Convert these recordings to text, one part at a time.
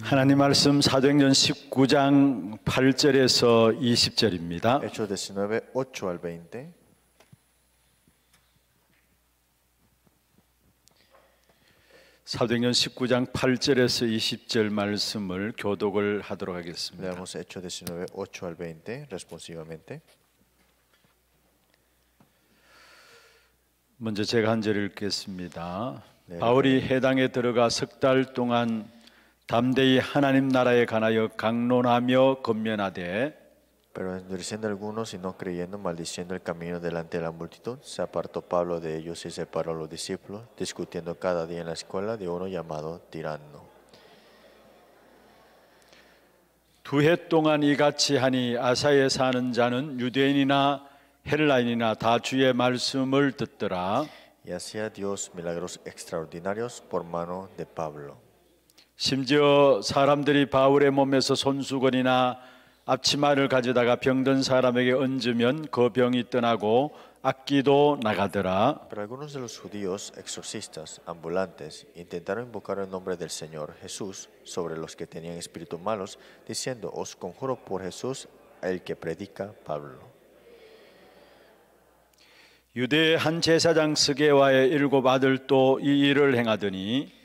하나님 말씀 사도행전 19장 8절에서 20절입니다. Hechos 19, 8 al 20. 사도행전 19장 8절에서 20절 말씀을 교독을 하도록 하겠습니다. Leamos Hechos 19, 8 al 20 responsivamente. 먼저 제가 한 절 읽겠습니다. 네. 바울이 해당에 들어가 석 달 동안 담대히 하나님 나라에 관하여 강론하며 권면하되 Pero endureciendo algunos y no creyendo, maldiciendo el camino delante de la multitud, se apartó Pablo de ellos y separó a los discípulos, discutiendo cada día en la escuela de uno llamado Tirano. 두 해 동안 이같이 하니 아사에 사는 자는 유대인이나 헬라인이나 다 주의 말씀을 듣더라. Y hacía Dios milagros extraordinarios por mano de Pablo. 심지어 사람들이 바울의 몸에서 손수건이나 앞치마를 가져다가 병든 사람에게 얹으면 그 병이 떠나고 악기도 나가더라. Pero algunos de los judíos exorcistas ambulantes intentaron invocar el nombre del Señor Jesús sobre los que tenían espíritus malos, diciendo: Os conjuro por Jesús, el que predica Pablo. 유대의 한 제사장 스게와의 7 아들도 이 일을 행하더니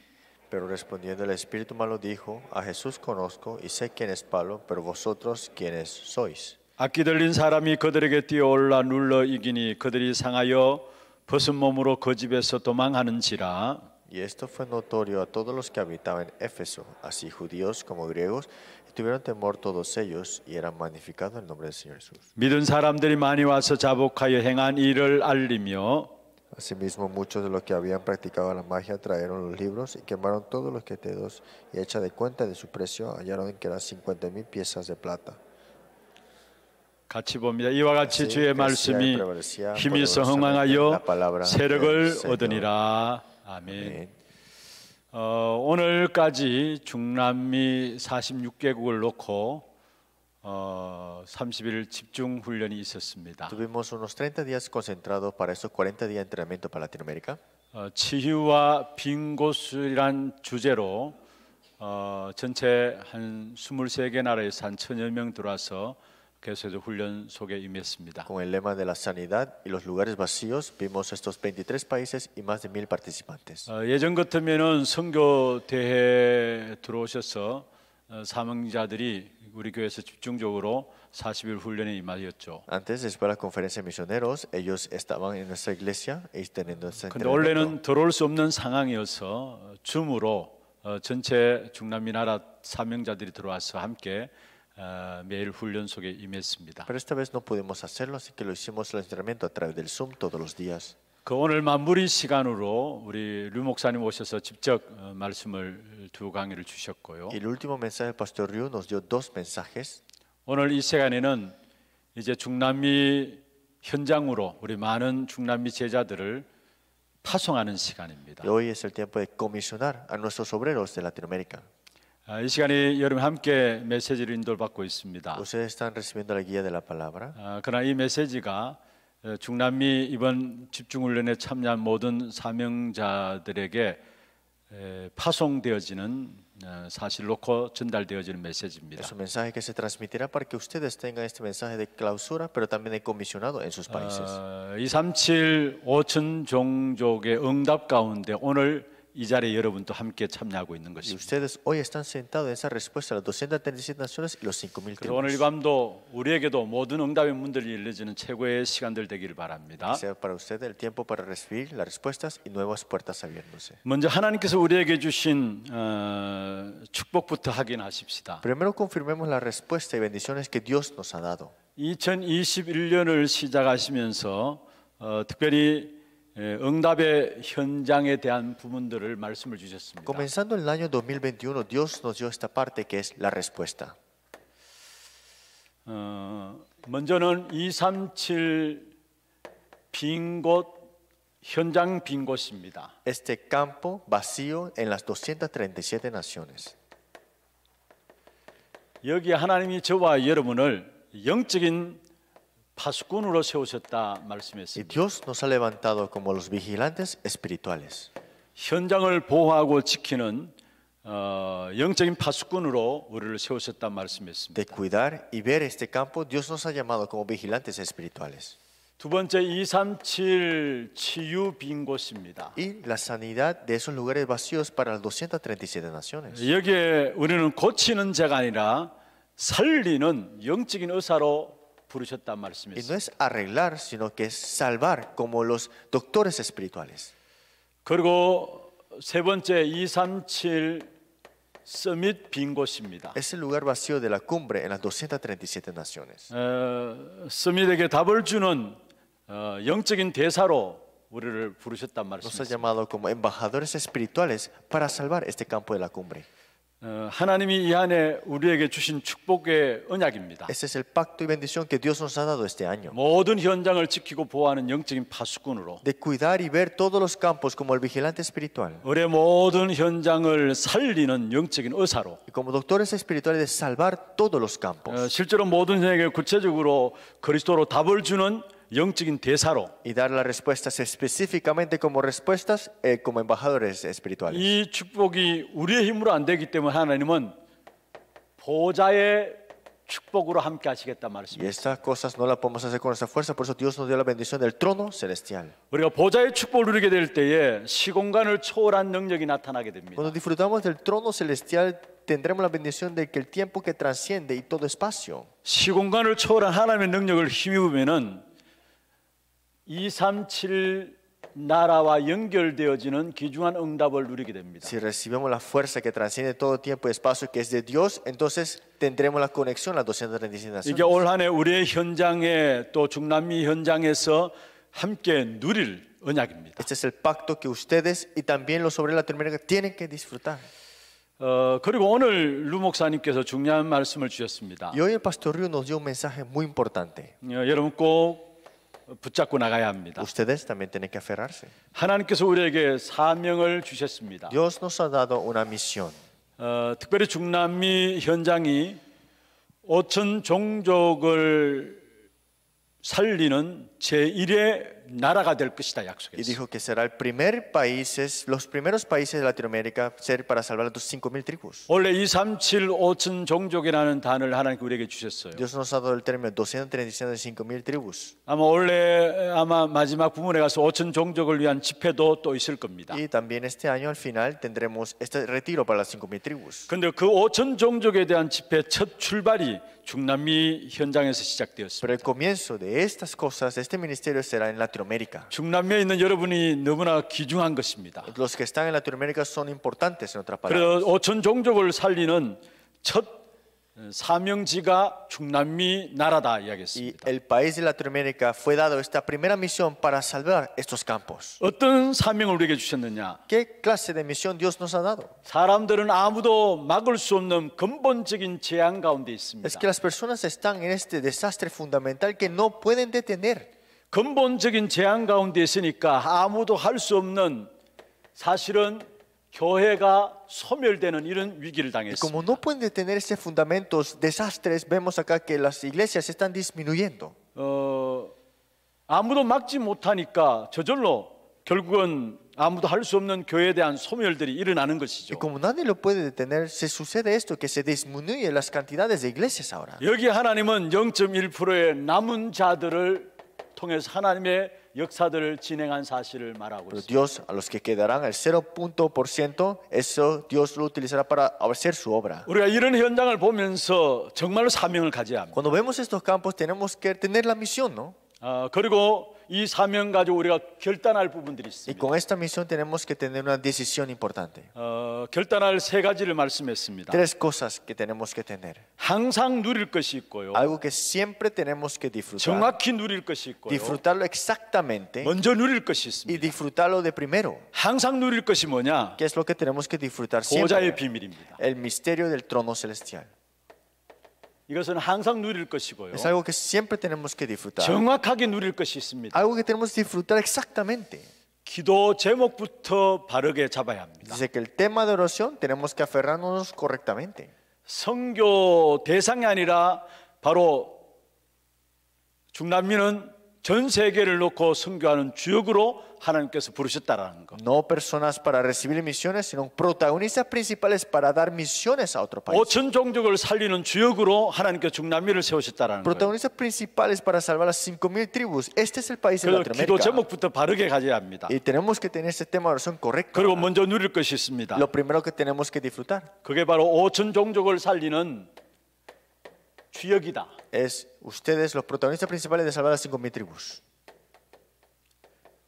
Pero respondiendo el espíritu malo dijo: A Jesús conozco y sé quién es Pablo, pero vosotros quiénes sois. 악기 들린 사람이 그들에게 뛰어올라 눌러 이기니 그들이 상하여 벗은 몸으로 그 집에서 도망하는지라. Y esto fue notorio a todos los que habitaban en Éfeso, así judíos como griegos, y tuvieron temor todos ellos, y era magnificado el nombre del Señor Jesús. 믿은 사람들이 많이 와서 자복하여 행한 일을 알리며 Asimismo, muchos de los que habían practicado la magia trajeron los libros y quemaron todos los tedos, y hecha de cuenta de su precio, hallaron que eran 50,000 piezas de plata. 같이 봅니다. 이와 같이 주의 말씀이 힘이 성황하여 세력을 얻으니라. 아멘. 오늘까지 중남미 46개국을 놓고 30일 집중 훈련이 있었습니다. Tuvimos unos 30 días concentrados para esos 40 días de entrenamiento para Latinoamérica. 치유와 빈 곳이란 주제로 전체 한 23개 나라에서 한 1,000여 명 들어와서 계속해서 훈련 속에 임했습니다. Con el lema de la sanidad y los lugares vacíos, vimos estos 23 países y más de 1,000 participantes. 예전 같으면은 선교 대회 들어오셔서 사명자들이 우리 교회에서 집중적으로 40일 훈련에 임하였죠. Antes, después de la conferencia de misioneros, ellos estaban en nuestra iglesia y teniendo ese 근데 원래는 들어올 수 없는 상황이어서 줌으로 전체 중남미 나라 사명자들이 들어와서 함께 매일 훈련 속에 임했습니다. Pero esta vez no pudimos hacerlo, así que lo hicimos el entrenamiento a través del Zoom todos los días. 그 오늘 마무리 시간으로 우리 류 목사님 오셔서 직접 말씀을 2 강의를 주셨고요. Y el último mensaje del pastor Ryu nos dio 2 mensajes. 오늘 이 시간에는 이제 중남미 현장으로 우리 많은 중남미 제자들을 파송하는 시간입니다. Y hoy es el tiempo de comisionar a nuestros obreros de Latinoamérica. 이 시간에 여러분 함께 메시지를 인도받고 있습니다. Ustedes están recibiendo la guía de la palabra. 그러나 이 메시지가 중남미 이번 집중훈련에 참여한 모든 사명자들에게 파송되어지는 사실 놓고 전달되어지는 메시지입니다. Es un mensaje que se transmitirá para que ustedes tengan este mensaje de clausura, pero también de comisionado en sus países. 237 5천 종족의 응답 가운데 오늘 이 자리에 여러분도 함께 참여하고 있는 Y 것입니다. ustedes hoy están sentados en esa respuesta a las 237 naciones y los 5,000 그래서 오늘 이 tribus. 밤도 우리에게도 모든 응답의 문들이 열려지는 최고의 시간들 되기를 바랍니다. Sea para ustedes el tiempo para recibir las respuestas y nuevas puertas abriéndose. 먼저 하나님께서 우리에게 주신 축복부터 확인하십시다. Primero confirmemos la respuesta y bendiciones que Dios nos ha dado. 2021년을 시작하시면서 특별히 응답의 현장에 대한 부분들을 말씀을 주셨습니다. Comenzando el año 2021, Dios nos dio esta parte que es la respuesta. 먼저는 237 빈 곳, 현장 빈 곳입니다. Este campo vacío en las 237 naciones. 여기 하나님이 저와 여러분을 영적인 파수꾼으로 세우셨다 Y 말씀했습니다. Dios nos ha levantado como los vigilantes espirituales. 현장을 보호하고 지키는 영적인 파수꾼으로 우리를 세우셨단 De 말씀이었습니다. cuidar y ver este campo, Dios nos ha llamado como vigilantes espirituales. 두 번째 237 치유 빈 곳입니다. Y la sanidad de esos lugares vacíos para las 237 naciones. 여기에 우리는 고치는 자가 아니라 살리는 영적인 의사로 부르셨단 Y 말씀이었습니다. no es arreglar, sino que es salvar como los doctores espirituales. 그리고 세 번째 237 서밋 빈 곳입니다. Es el lugar vacío de la cumbre en las 237 naciones. 서밋에게 답을 주는 영적인 대사로 우리를 부르셨단 Nos ha 말씀입니다. llamado como embajadores espirituales para salvar este campo de la cumbre. 하나님이 이 안에 우리에게 주신 축복의 언약입니다. Ese es el pacto y bendición que Dios nos ha dado este año. 모든 현장을 지키고 보호하는 영적인 파수꾼으로 De cuidar y ver todos los campos como el vigilante espiritual. 우리의 모든 현장을 살리는 영적인 의사로 Y como doctores espirituales de salvar todos los campos. 실제로 모든 현장에 구체적으로 그리스도로 답을 주는 영적인 대사로 Y dar las respuestas específicamente como respuestas como embajadores espirituales. 이 축복이 우리의 힘으로 안 되기 때문에 하나님은 보좌의 축복으로 함께 하시겠다 Y 말씀입니다. estas cosas no las podemos hacer con nuestra fuerza, por eso Dios nos dio la bendición del trono celestial. 우리가 보좌의 축복을 누리게 될 때에 시공간을 초월한 능력이 나타나게 됩니다. Cuando disfrutamos del trono celestial, tendremos la bendición de que el tiempo que transciende y todo espacio. 시공간을 초월한 하나님의 능력을 힘입으면은 237 나라와 연결되어지는 귀중한 응답을 누리게 됩니다. Si recibimos la fuerza que transciende todo tiempo y espacio, que es de Dios, entonces tendremos la conexión a las 237 이게 naciones. 올 한해 우리의 현장에 또 중남미 현장에서 함께 누릴 언약입니다. Este es el pacto que ustedes y también los sobre Latinoamérica tienen que disfrutar. 그리고 오늘 루 목사님께서 중요한 말씀을 주셨습니다. Y hoy el pastor Ryu nos dio un mensaje muy importante. 여러분 꼭 붙잡고 나가야 합니다. Ustedes también tienen que aferrarse. 하나님께서 우리에게 사명을 주셨습니다. Dios nos ha dado una misión. 특별히 중남미 현장이 5천 종족을 살리는 제1의 나라가 될 것이다 Y 약속했어요. dijo que será el primer país, los primeros países de Latinoamérica ser para salvar a tus 5,000 tribus. 원래 237 5천 종족이라는 단어를 하나님께 우리에게 주셨어요. Dios nos ha dado el término 237 5,000 tribus. 아마 마지막 부문에 가서 5천 종족을 위한 집회도 또 있을 겁니다. Y también este año al final tendremos este retiro para las 5,000 tribus. 그런데 그 5천 종족에 대한 집회 첫 출발이 중남미 현장에서 시작되었습니다. Pero el comienzo de estas cosas, de este ministerio será en Latinoamérica. 중남미에 있는 여러분이 너무나 귀중한 것입니다. Los que están en Latinoamérica son importantes en otras 그래서 palabras. 5천 종족을 살리는 첫 사명지가 중남미 나라다 Y 이야기했습니다. el país de Latinoamérica fue dado esta primera misión para salvar estos campos. 어떤 사명을 우리에게 주셨느냐? ¿Qué clase de misión Dios nos ha dado? 사람들은 아무도 막을 수 없는 근본적인 재앙 가운데 있습니다. Es que las personas están en este desastre fundamental que no pueden detener. 근본적인 재앙 가운데 있으니까 아무도 할 수 없는 사실은 교회가 소멸되는 이런 위기를 Y como 당했습니다. no pueden detener ese fundamentos, desastres, vemos acá que las iglesias están disminuyendo. 아무도 막지 못하니까 저절로 결국은 아무도 할 수 없는 교회에 대한 소멸들이 일어나는 것이죠. Y como nadie lo puede detener, se sucede esto, que se disminuyen las cantidades de iglesias ahora. 여기 하나님은 0.1%의 남은 자들을 통해서 하나님의 역사들을 진행한 사실을 말하고 Pero 있습니다. Dios, a los que quedarán, el 0%, eso Dios lo utilizará para hacer su obra. 우리가 이런 현장을 보면서 정말로 사명을 가져야 합니다. Cuando vemos estos campos, tenemos que tener la misión, ¿no? 그리고 이 사명 가지고 우리가 결단할 부분들이 Y 있습니다. con esta misión tenemos que tener una decisión importante. 결단할 세 가지를 말씀했습니다. Tres cosas que tenemos que tener. 항상 누릴 것이 있고요. Algo que siempre tenemos que disfrutar. 정확히 누릴 것이 있고요. Disfrutarlo exactamente 먼저 누릴 것이 y 있습니다. disfrutarlo de primero. 항상 누릴 것이 뭐냐? ¿Qué es lo que tenemos que disfrutar 보좌의 siempre? 비밀입니다. El misterio del trono celestial. 이것은 항상 누릴 것이고요. Es algo que siempre tenemos que disfrutar. 정확하게 누릴 것이 있습니다. Algo que tenemos que disfrutar exactamente. 기도 제목부터 바르게 잡아야 합니다. Dice que el tema de oración tenemos que aferrarnos correctamente. 선교 대상이 아니라 바로 중남미는 전 세계를 놓고 선교하는 주역으로 하나님께서 부르셨다라는 것. No personas para recibir misiones, sino protagonistas principales para dar misiones a otro país. 5천 종족을 살리는 주역으로 하나님께서 중남미를 세우셨다라는 거예요. Protagonistas principales para salvar las 5,000 tribus. Este es el país de 그래서 기도 Latinoamérica. 제목부터 바르게 가져야 합니다. Y tenemos que tener este tema de oración correcto. 그리고 먼저 누릴 것이 있습니다. Lo primero que tenemos que disfrutar 그게 바로 5천 종족을 살리는 주역이다. es ustedes los protagonistas principales de salvar las 5,000 tribus.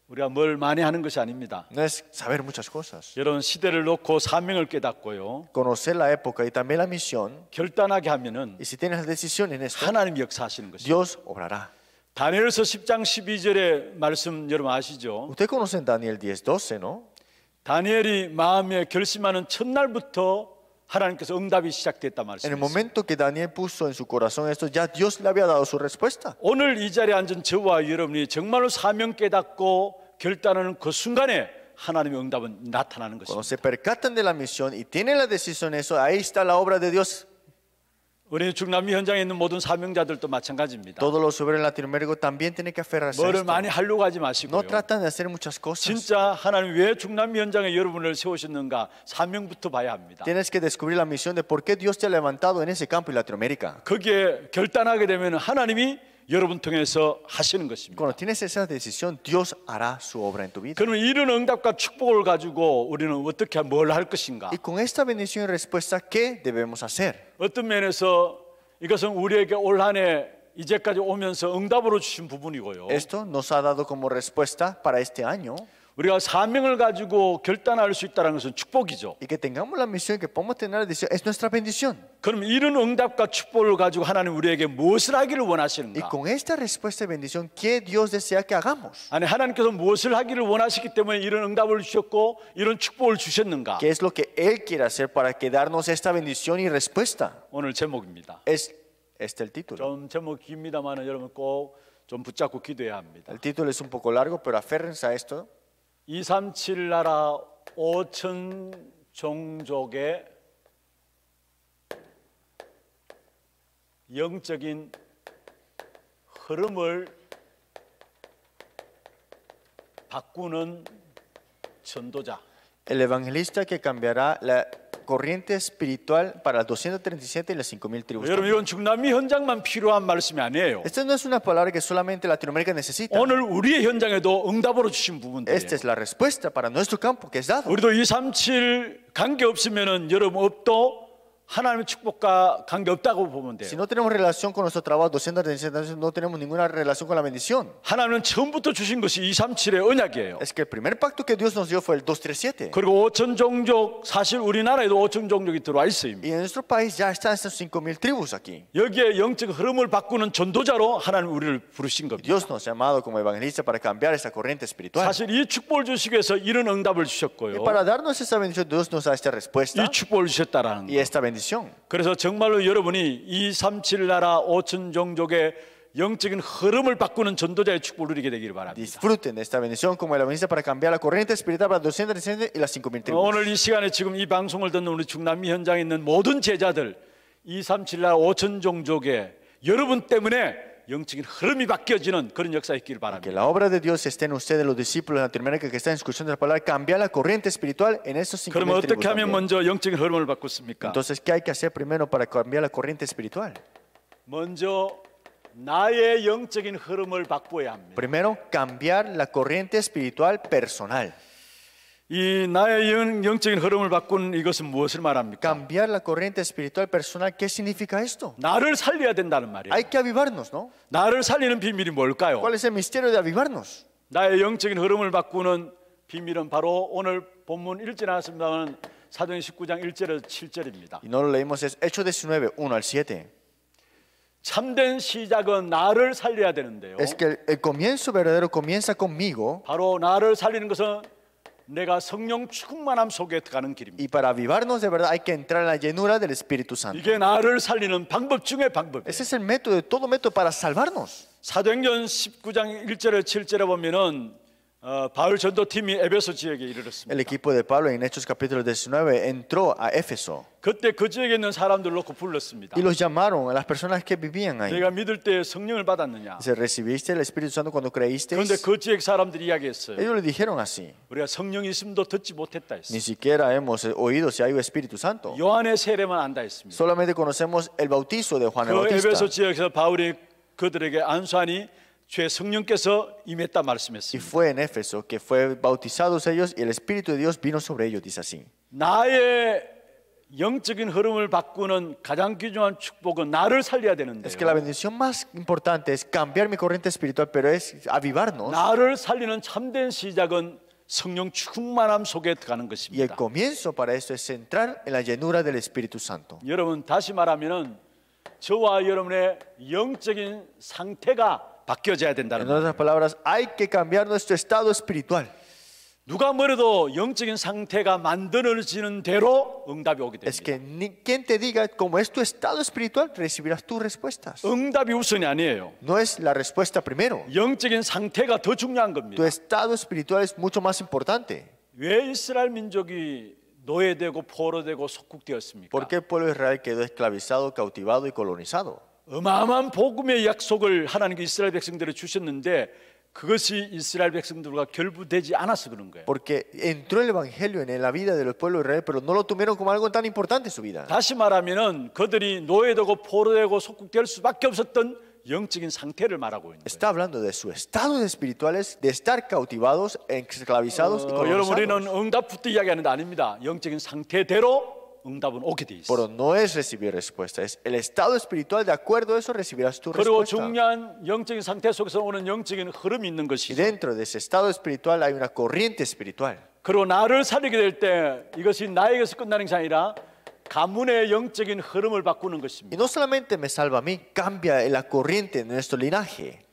우리가 뭘 많이 하는 것이 아닙니다. No es saber muchas cosas. 여러분 시대를 놓고 사명을 깨닫고요. Conocer la época y también la misión. 결단하게 하면은 Y si tienes la decisión en esto, 하나님이 역사하시는 것입니다. Dios obrará. 다니엘서 10장 12절의 말씀 여러분 아시죠? Ustedes conocen Daniel 10:12, ¿no? 다니엘이 마음에 결심하는 첫날부터 하나님께서 응답이 시작됐단 En el 말씀이에요. momento que Daniel puso en su corazón esto, ya Dios le había dado su respuesta. 오늘 이 자리에 앉은 저와 여러분이 정말로 사명 깨닫고 결단하는 그 순간에 하나님의 응답은 나타나는 Cuando 것입니다. se percatan de la misión y tienen la decisión en eso, ahí está la obra de Dios. 우리 중남미 현장에 있는 모든 사명자들도 마찬가지입니다. Todos los obreros en Latinoamérica también tienen que aferrarse a 뭐를 esto. 많이 하려고 하지 No 마시고요. tratan de hacer muchas cosas. 진짜 하나님 왜 중남미 현장에 여러분을 세우셨는가 사명부터 봐야 합니다. Tienes que descubrir la misión de por qué Dios te ha levantado en ese campo en Latinoamérica. 거기에 결단하게 되면 하나님이 여러분 통해서 하시는 것입니다. Cuando tienes esa decisión, Dios hará su obra en tu vida. 그러면 이런 응답과 축복을 가지고 우리는 어떻게 뭘 할 것인가? Y con esta bendición y respuesta, ¿qué debemos hacer? 어떤 면에서 이것은 우리에게 올 한 해 이제까지 오면서 응답으로 주신 부분이고요. Esto nos ha dado como respuesta para este año. 우리가 사명을 가지고 결단할 수 있다는 것은 축복이죠. Y que tengamos la misión, que podamos tener la decisión, es nuestra bendición. 그럼 이런 응답과 축복을 가지고 하나님 우리에게 무엇을 하기를 Y 원하시는가? con esta respuesta y bendición, ¿qué Dios desea que hagamos? 아니 하나님께서 무엇을 하기를 원하시기 때문에 이런 응답을 주셨고 이런 축복을 주셨는가? ¿Qué es lo que Él quiere hacer para que darnos esta bendición y respuesta? 오늘 제목입니다. Es este el título. 좀 제목 깁니다만 여러분 꼭 좀 붙잡고 기도해야 합니다. El título es un poco largo, pero aférrense a esto. 237 나라 5천 종족의 영적인 흐름을 바꾸는 전도자. El evangelista que cambiará la corriente espiritual para las 237 y las 5,000 tribus. 여러분 이건 중남미 현장만 필요한 말씀이 아니에요. Esta no es una palabra que solamente Latinoamérica necesita. 오늘 우리의 현장에도 응답으로 주신 부분들이에요. Esta es la respuesta para nuestro campo que es dado. 우리도 237 관계 없으면은 여러분 업도 하나님의 축복과 관계 없다고 보면 돼요. Si no tenemos relación con nuestro trabajo 237, no tenemos ninguna relación con la bendición. 하나님은 처음부터 주신 것이 237의 언약이에요. Es que el primer pacto que Dios nos dio fue el 237. 그리고 5천 종족, 사실 우리나라에도 5천 종족이 들어와 있어요. Y en nuestro país ya están esas 5,000 tribus aquí. 여기에 영적 흐름을 바꾸는 전도자로 하나님 우리를 부르신 겁니다. Dios nos ha llamado como evangelistas para cambiar esa corriente espiritual. 사실 이 축복을 주시기 위해서 이런 응답을 Y 주셨고요. para darnos esa bendición, Dios nos da esta respuesta 이 축복을 주셨다라는 y 거. esta bendición. 그래서 정말로 여러분이 237 나라 5천 종족의 영적인 흐름을 바꾸는 전도자의 축복을 누리게 되기를 바랍니다. Disfruten de esta bendición como el evangelista para cambiar la corriente espiritual para 237 y las 5,000 tribus. 오늘 이 시간에 지금 이 방송을 듣는 우리 중남미 현장에 있는 모든 제자들 237 나라 5천 종족의 여러분 때문에 영적인 흐름이 바뀌어지는 그런 역사가 있기를 Que 바랍니다. la obra de Dios esté en ustedes, los discípulos de Latinoamérica que están escuchando la palabra, cambiar la corriente espiritual en esos 5,000 그러면 tribus. 어떻게 하면 también. 먼저 영적인 흐름을 바꾸습니까? Entonces, ¿qué hay que hacer primero para cambiar la corriente espiritual? 먼저 나의 영적인 흐름을 바꾸어야 합니다. Primero, cambiar la corriente espiritual personal. 이 나의 영적인 흐름을 바꾸는 이것은 무엇을 말합니까? Cambiar la corriente espiritual personal, ¿qué significa esto? 나를 살려야 된다는 말이에요. Hay que avivarnos, ¿no? 나를 살리는 비밀이 뭘까요? ¿Cuál es el misterio de avivarnos? 나의 영적인 흐름을 바꾸는 비밀은 바로 오늘 본문 읽지 않았습니다만 사도행 19장 1절에서 7절입니다. Y no lo leímos, es Hechos 19, 1 al 7. 참된 시작은 나를 살려야 되는데요. Es que el comienzo verdadero comienza conmigo. 바로 나를 살리는 것은 내가 성령 충만함 속에 들어가는 길입니다. Y para avivarnos de verdad hay que entrar en la llenura del Espíritu Santo. 이게 나를 살리는 방법 중의 방법이에요. Ese es el método de todo método para salvarnos. 사도행전 19장 1절에 7절에 보면은 바울 전도팀이 에베소 지역에 이르렀습니다. El equipo de Pablo en Hechos capítulo 19 entró a Éfeso 그때 그 지역에 있는 사람들 놓고 불렀습니다. y los llamaron a las personas que vivían ahí. 내가 믿을 때 성령을 받았느냐? Dice, ¿recibiste el Espíritu Santo cuando creíste? 그런데 그 지역 사람들이 이야기했어요. Ellos le dijeron así, 우리가 성령이 있음도 듣지 못했다 ni 했어요. siquiera hemos oído si hay un Espíritu Santo. 요한의 세례만 안다 했습니다. Solamente conocemos el bautizo de Juan el 그 Bautista. 에베소 지역에서 바울이 그들에게 안수하니 주의 성령께서 임했다 Y 말씀했습니다. fue en Éfeso que fue bautizados ellos y el Espíritu de Dios vino sobre ellos, dice así. 나의 영적인 흐름을 바꾸는 가장 귀중한 축복은 나를 살려야 되는데 Es que la bendición más importante es cambiar mi corriente espiritual, pero es avivarnos. 나를 살리는 참된 시작은 성령 충만함 속에 들어가는 Y el 것입니다. comienzo para esto es entrar en la llenura del Espíritu Santo. 여러분 다시 말하면은 저와 여러분의 영적인 상태가 바뀌어져야 된다는 En 거예요. otras palabras, hay que cambiar nuestro estado espiritual. 누가 뭐래도 영적인 상태가 만들어지는 대로 응답이 오게 Es 됩니다. que quien te diga cómo es tu estado espiritual, recibirás tus respuestas. 응답이 우선이 아니에요. No es la respuesta primero. 영적인 상태가 더 중요한 Tu 겁니다. estado espiritual es mucho más importante. 왜 이스라엘 민족이 노예되고 포로되고 속국되었습니까? ¿Por qué el pueblo de Israel quedó esclavizado, cautivado y colonizado? 어마어마한 복음의 약속을 하나님께 이스라엘 백성들에 주셨는데 그것이 이스라엘 백성들과 결부되지 않아서 그런 거예요. Porque entró el evangelio en la vida de los pueblos de Israel, pero no lo tuvieron como algo tan importante en su vida. 다시 말하면은 그들이 노예되고 포로되고 속국될 수밖에 없었던 영적인 상태를 말하고 있는 거예요. Está hablando de su estado espirituales, de estar cautivados, esclavizados y 여러분 우리는 colonizados. 응답부터 이야기하는 게 아닙니다. 영적인 상태대로 응답은 오게 돼 있어요. Pero no es recibir respuesta, es el estado espiritual, de acuerdo a eso recibirás tu 그리고 respuesta. 중요한 영적인 상태 속에서 오는 영적인 흐름이 있는 Y 것이죠. dentro de ese estado espiritual hay una corriente espiritual. 그리고 나를 살리게 될 때 이것이 나에게서 끝나는 게 아니라 가문의 영적인 흐름을 바꾸는 Y 것입니다. no solamente me salva a mí, cambia la corriente de nuestro linaje.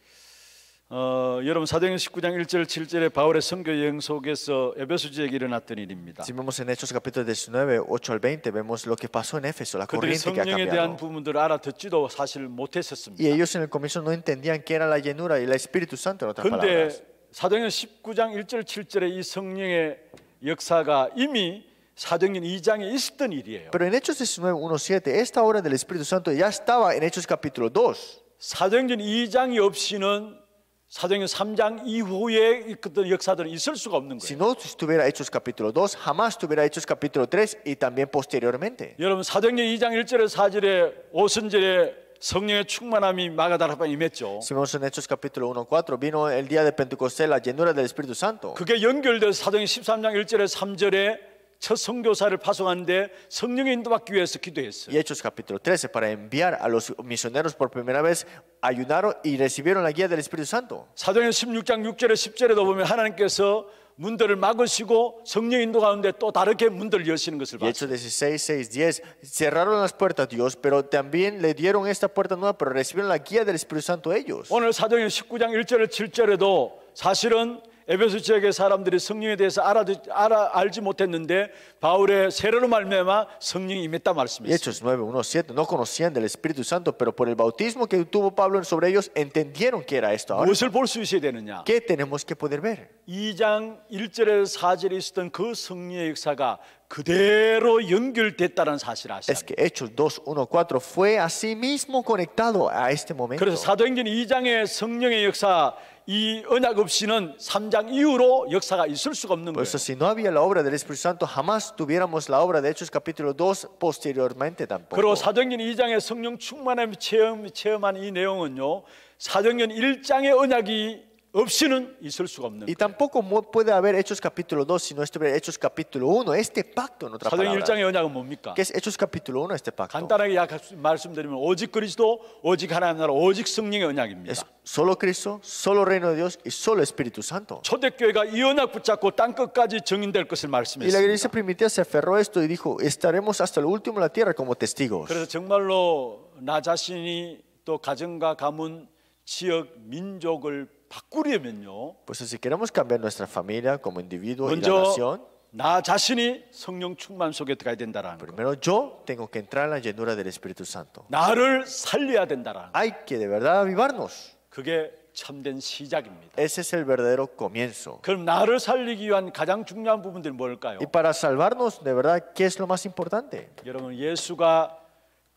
여러분 사도행전 19장 1절 7절에 바울의 선교 여행 속에서 에베소 지역에 일어났던 일입니다. Si vemos en Hechos capítulo 19, 8 al 20, vemos lo que pasó en Éfeso, la 그들이 corriente que ha 성령에 대한 cambiado. 부분들을 알아듣지도 사실 Y 못했었습니다. ellos en el comienzo no entendían qué era la llenura y el Espíritu Santo, en otras 그런데 palabras. 사도행전 19장 1절 7절에 이 성령의 역사가 이미 사도행전 2장에 있었던 일이에요. Pero en Hechos 19, 1, 7, esta obra del Espíritu Santo ya estaba en Hechos capítulo 2. 사도행전 2장이 없이는 사도행전 3장 이후에 있던 역사들은 있을 수가 없는 Si 거예요. no estuviera Hechos capítulo 2, jamás estuviera Hechos capítulo 3 y también posteriormente. 여러분 사도행전 2장 1절에 4절에 오순절에 성령의 충만함이 마가다락방에 임했죠. Si vemos en Hechos capítulo 1, 4, vino el día de Pentecostés, la llenura del Espíritu Santo. 그게 연결돼서 사도행전 13장 1절에 3절에 첫 선교사를 파송하는데 성령의 인도받기 위해서 기도했어요. Y Hechos capítulo 13, para enviar a los misioneros por primera vez, ayunaron y recibieron la guía del Espíritu Santo. 사도행전 16장 6절에 10절에도 보면 하나님께서 문들을 막으시고 성령 인도 가운데 또 다르게 문들을 여시는 것을 Y 봤어요. Hechos 16, 6, 10, cerraron las puertas a Dios, pero también le dieron esta puerta nueva, pero recibieron la guía del Espíritu Santo ellos. 오늘 사도행전 19장 1절에 7절에도 사실은 에베소 지역의 사람들이 성령에 대해서 알지 못했는데 바울의 세례로 말미암아 성령이 임했다 Y 말씀했어요. Hechos 9, 1, 7, no conocían del Espíritu Santo, pero por el bautismo que tuvo Pablo sobre ellos, entendieron que era esto. Ahora, 무엇을 볼 수 있어야 되느냐? ¿qué tenemos que poder ver? 2장 1절에서 4절에 있었던 그 성령의 역사가 그대로 연결됐다는 사실을 아셔야 Es 돼요. que Hechos 2, 1, 4 fue así mismo conectado a este momento. 그래서 사도행전 2장의 성령의 역사 이 언약 없이는 3장 이후로 역사가 있을 수가 없는 Por 거예요. eso, si no había la obra del Espíritu Santo, jamás tuviéramos la obra de Hechos capítulo 2 posteriormente tampoco. 그리고 사도행전 2장의 성령 충만함을 체험한 이 내용은요. 사도행전 1장의 언약이 없이는 있을 수가 없는 Y 거예요. tampoco puede haber Hechos capítulo 2 si no estuviera Hechos capítulo 1, este pacto en otras 사도행전 palabras. 1장의 언약은 뭡니까? ¿Qué es Hechos capítulo 1, este pacto? 간단하게 말씀드리면 오직 그리스도, 오직 하나님 나라, 오직 성령의 언약입니다. Es solo Cristo, solo reino de Dios y solo Espíritu Santo. 초대교회가 이 언약 붙잡고 땅 끝까지 증인될 것을 Y la 말씀했습니다. iglesia primitiva se aferró a esto y dijo, estaremos hasta el último en la tierra como testigos. 그래서 정말로 나 자신이 또 가정과 가문, 지역, 민족을 바꾸려면요. Pues si queremos cambiar nuestra familia como individuo y la 먼저 nación, 나 자신이 성령 충만 속에 들어가야 된다라는 거. primero yo tengo que entrar en la llenura del Espíritu Santo. 나를 살려야 된다라는 거. Hay que de verdad avivarnos. 그게 참된 시작입니다. Ese es el verdadero comienzo. 그럼 나를 살리기 위한 가장 중요한 부분들이 뭘까요? Y para salvarnos, de verdad, ¿qué es lo más importante? 여러분, 예수가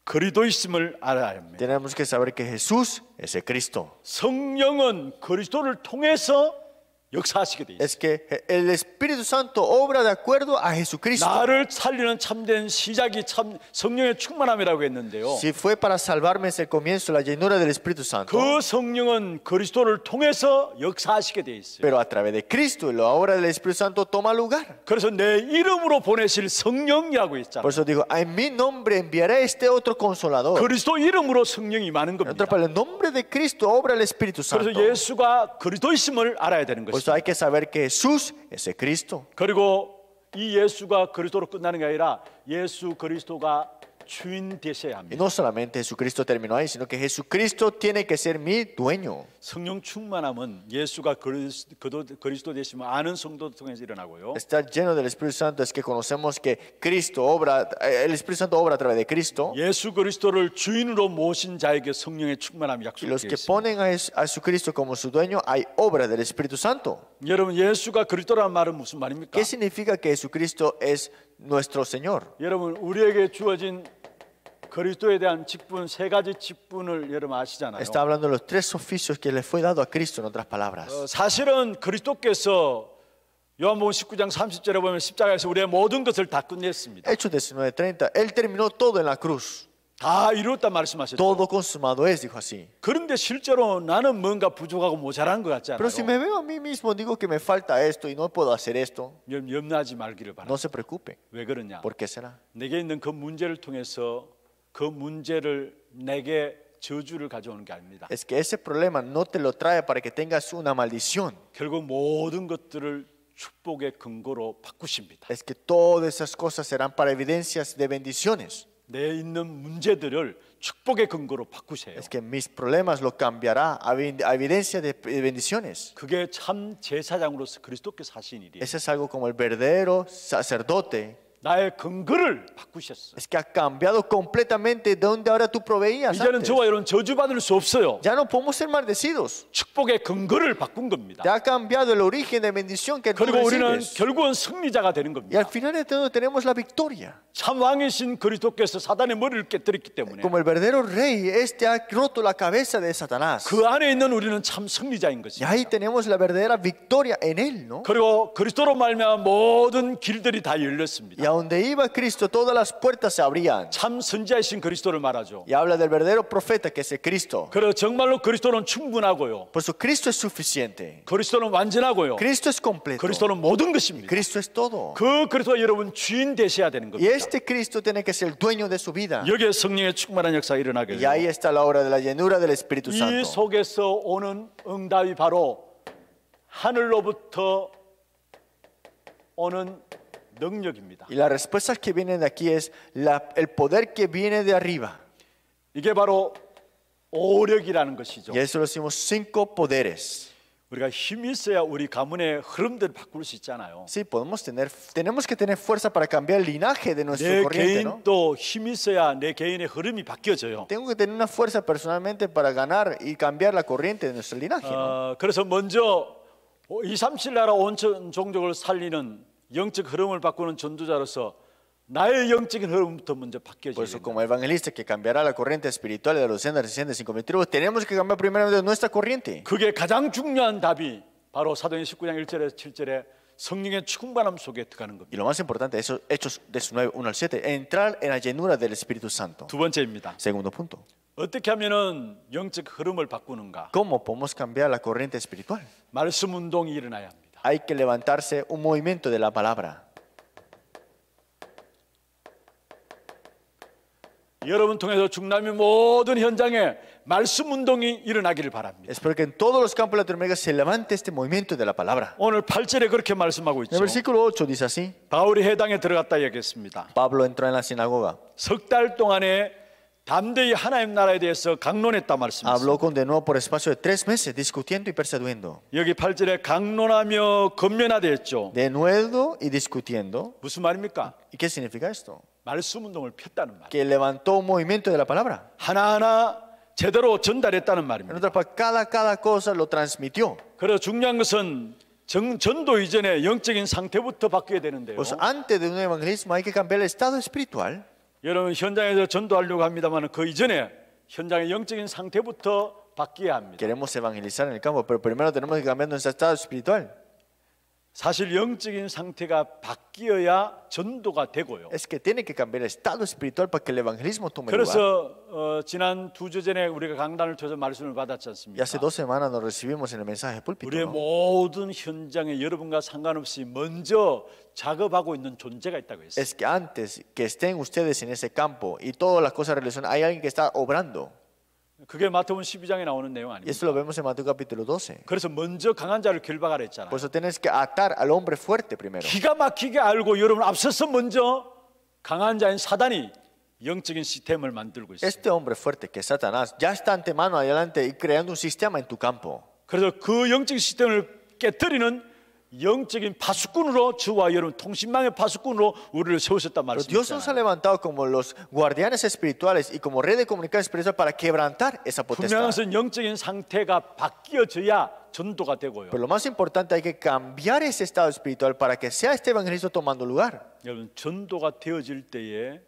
그리스도이심을 알아야 합니다. Tenemos que saber que Jesús es el Cristo. 성령은 그리스도를 통해서 역사하시게 돼 있어요. Es que el Espíritu Santo obra de acuerdo a Jesucristo. 나를 살리는 참된 시작이 참 성령의 충만함이라고 했는데요. Si fue para salvarme es el comienzo, la llenura del Espíritu Santo. 그 성령은 그리스도를 통해서 역사하시게 돼 있어요. Pero a través de Cristo, la obra del Espíritu Santo toma lugar. 그래서 내 이름으로 보내실 성령이라고 했잖아요. Por eso digo, en mi nombre enviaré este otro consolador. 그리스도 이름으로 성령이 많은 En 겁니다. otras palabras, el nombre de Cristo obra el Espíritu Santo. 그래서 예수가 그리스도이심을 알아야 되는 Por 것입니다. eso hay que saber que Jesús es el Cristo. 그리고 이 예수가 그리스도로 끝나는 게 아니라 예수 그리스도가 주인 되셔야 Y 합니다. no solamente Jesucristo terminó ahí, sino que Jesucristo tiene que ser mi dueño. 성령 충만함은 예수가 그리스도 되시면 아는 성도를 통해서 일어나고요. Estar lleno del Espíritu Santo es que conocemos que Cristo obra, el Espíritu Santo obra a través de Cristo. 예수 그리스도를 주인으로 모신 자에게 성령의 충만함이 Y los 약속되어 que 있습니다. ponen a Jesucristo como su dueño, hay obra del Espíritu Santo. 여러분, 예수가 그리스도라는 말은 무슨 말입니까? ¿Qué significa que Jesucristo es nuestro Señor? 여러분, 우리에게 주어진 그리스도에 대한 직분, 세 가지 직분을 여러분 아시잖아요. Está hablando de los tres oficios que le fue dado a Cristo, en otras palabras. 사실은 그리스도께서 요한복음 19장 30절에 보면 십자가에서 우리의 모든 것을 다 끝냈습니다. Hechos 19:30, Él terminó todo en la cruz. 다 이루었다 말씀하셨죠. Todo consumado es, dijo así. 그런데 실제로 나는 뭔가 부족하고 모자란 것 같지 Pero si 않아요? me veo a mí mismo, digo que me falta esto y no puedo hacer esto, 염려하지 말기를 바랍니다. no se preocupe. 왜 그러냐? ¿Por qué será? 내게 있는 그 문제를 통해서 그 문제를 내게 저주를 가져오는 게 아닙니다. Es que ese problema no te lo trae para que tengas una maldición. 결국 모든 것들을 축복의 근거로 바꾸십니다. Es que todas esas cosas serán para evidencias de bendiciones. 내 있는 문제들을 축복의 근거로 바꾸세요. Es que mis problemas lo cambiará a evidencia de bendiciones. 그게 참 제사장으로서 그리스도께서 하신 일이에요. Ese es algo como el verdadero sacerdote. 나의 근거를 바꾸셨어요. Es que ha cambiado completamente de donde ahora tú proveías 이제는 antes. 저와 여러분 저주받을 수 없어요. Ya no podemos ser maldecidos. 축복의 근거를 바꾼 겁니다. Te ha cambiado el origen de bendición que tú 그리고 우리는 recibes. 결국은 승리자가 되는 Y 겁니다. al final de todo tenemos la victoria. 참 왕이신 그리스도께서 사단의 머리를 깨뜨렸기 때문에 Como el verdadero rey, este ha roto la cabeza de Satanás. 그 안에 있는 우리는 참 승리자인 Y 것입니다. ahí tenemos la verdadera victoria en él, ¿no? 그리고 그리스도로 말미암아 모든 길들이 다 Y 열렸습니다. a donde iba Cristo, todas las puertas se abrían. 참 선지자이신 그리스도를 말하죠. Y habla del verdadero profeta que es el Cristo. 그리고 정말로 그리스도는 충분하고요. Por eso Cristo es suficiente. 그리스도는 완전하고요. Cristo es completo. 그리스도는 모든 것입니다. Cristo es todo. 그 그리스도가 여러분 주인 되셔야 되는 Y 겁니다. este Cristo tiene que ser el dueño de su vida. 여기에 성령의 충만한 역사가 일어나게 Y 돼요. ahí está la obra de la llenura del Espíritu 이 Santo. 속에서 오는 응답이 바로 하늘로부터 오는 능력입니다. Y la respuesta que viene de aquí es el poder que viene de arriba. 이게 바로 오력이라는 것이죠. Y eso lo decimos 5 poderes. 우리가 힘이 있어야 우리 가문의 흐름들을 바꿀 수 있잖아요. Sí, tenemos que tener fuerza para cambiar el linaje de nuestro 내 corriente, ¿no? 개인도 힘이 있어야 내 개인의 흐름이 바뀌어져요. Tengo que tener una fuerza personalmente para ganar y cambiar la corriente de nuestro linaje, ¿no? 그래서 먼저 2, 3, 7 나라 온 종족을 살리는 영적 흐름을 바꾸는 전도자로서 나의 영적인 흐름부터 먼저 Por 바뀌어져야 eso, 된다. como evangelista que cambiará la corriente espiritual de los 65.000 tribus, tenemos que cambiar primeramente nuestra corriente. 그게 가장 중요한 답이 바로 사도행 19장 1절에서 7절에 성령의 충만함 속에 들어가는 겁니다. Y lo más importante, eso, Hechos 19, 1 al 7, entrar en la llenura del Espíritu Santo. 두 번째입니다. Segundo punto. 어떻게 하면은 영적 흐름을 바꾸는가? ¿Cómo podemos cambiar la corriente espiritual? 말씀 운동이 일어나야 합니다. Hay que levantarse un movimiento de la palabra. 여러분 통해서 중남미 모든 현장에 말씀 운동이 일어나기를 바랍니다. Espero que en todos los campos de Latinoamérica se levante este movimiento de la palabra. 오늘 8절에 그렇게 말씀하고 En 있죠. el versículo 8 dice así: 바울이 해당에 들어갔다 얘기했습니다. Pablo entró en la sinagoga, 석 달 동안에 담대히 하나님 나라에 대해서 강론했다 말씀했습니다. habló con de nuevo por espacio de 3 meses, discutiendo y persuadiendo. 여기 8절에 강론하며 건면하되었죠. De nuevo y discutiendo. 무슨 말입니까? ¿Y qué significa esto? 말씀 운동을 폈다는 말. Que levantó un movimiento de la palabra. 하나하나 제대로 전달했다는 En 말입니다. otras palabras, cada cosa lo transmitió. 그래서 중요한 것은 전도 이전에 영적인 상태부터 바뀌어야 되는데요. Pues antes de un evangelismo hay que cambiar el estado espiritual. 여러분 현장에서 전도하려고 합니다만 그 이전에 현장의 영적인 상태부터 바뀌어야 합니다. Queremos evangelizar en el campo, pero primero tenemos que cambiar nuestro estado espiritual. 사실 영적인 상태가 바뀌어야 전도가 되고요. Es que tiene que cambiar el estado espiritual para que el evangelismo tome lugar. 그래서 지난 2주 전에 우리가 강단을 통해서 말씀을 받았지 Y 않습니까? hace 2 semanas nos recibimos en el mensaje púlpito. 우리의 ¿No? 모든 현장에 여러분과 상관없이 먼저 작업하고 있는 존재가 있다고 했어요. Es que antes que estén ustedes en ese campo y todas las cosas relacionadas, hay alguien que está obrando. 그게 마태복음 12장에 나오는 내용 Y esto lo 아닙니까? vemos en Mateo capítulo 12. 그래서 먼저 강한 자를 결박하라 했잖아요. Por eso tienes que atar al hombre fuerte primero. 기가 막히게 알고 여러분 앞서서 먼저 강한 자인 사단이 영적인 시스템을 만들고 있어요. Este hombre fuerte que es Satanás ya está antemano adelante y creando un sistema en tu campo. 그래서 그 영적인 시스템을 깨뜨리는 영적인 파수꾼으로 저와 여러분 통신망의 파수꾼으로 우리를 세우셨단 Pero Dios nos ha 말씀이잖아요. levantado como los guardianes espirituales y como red de comunicación espiritual para quebrantar esa potestad. 분명한 것은 영적인 상태가 바뀌어져야 전도가 되고요. Pero lo más importante hay que cambiar ese estado espiritual para que sea este evangelismo tomando lugar. 여러분 전도가 되어질 때에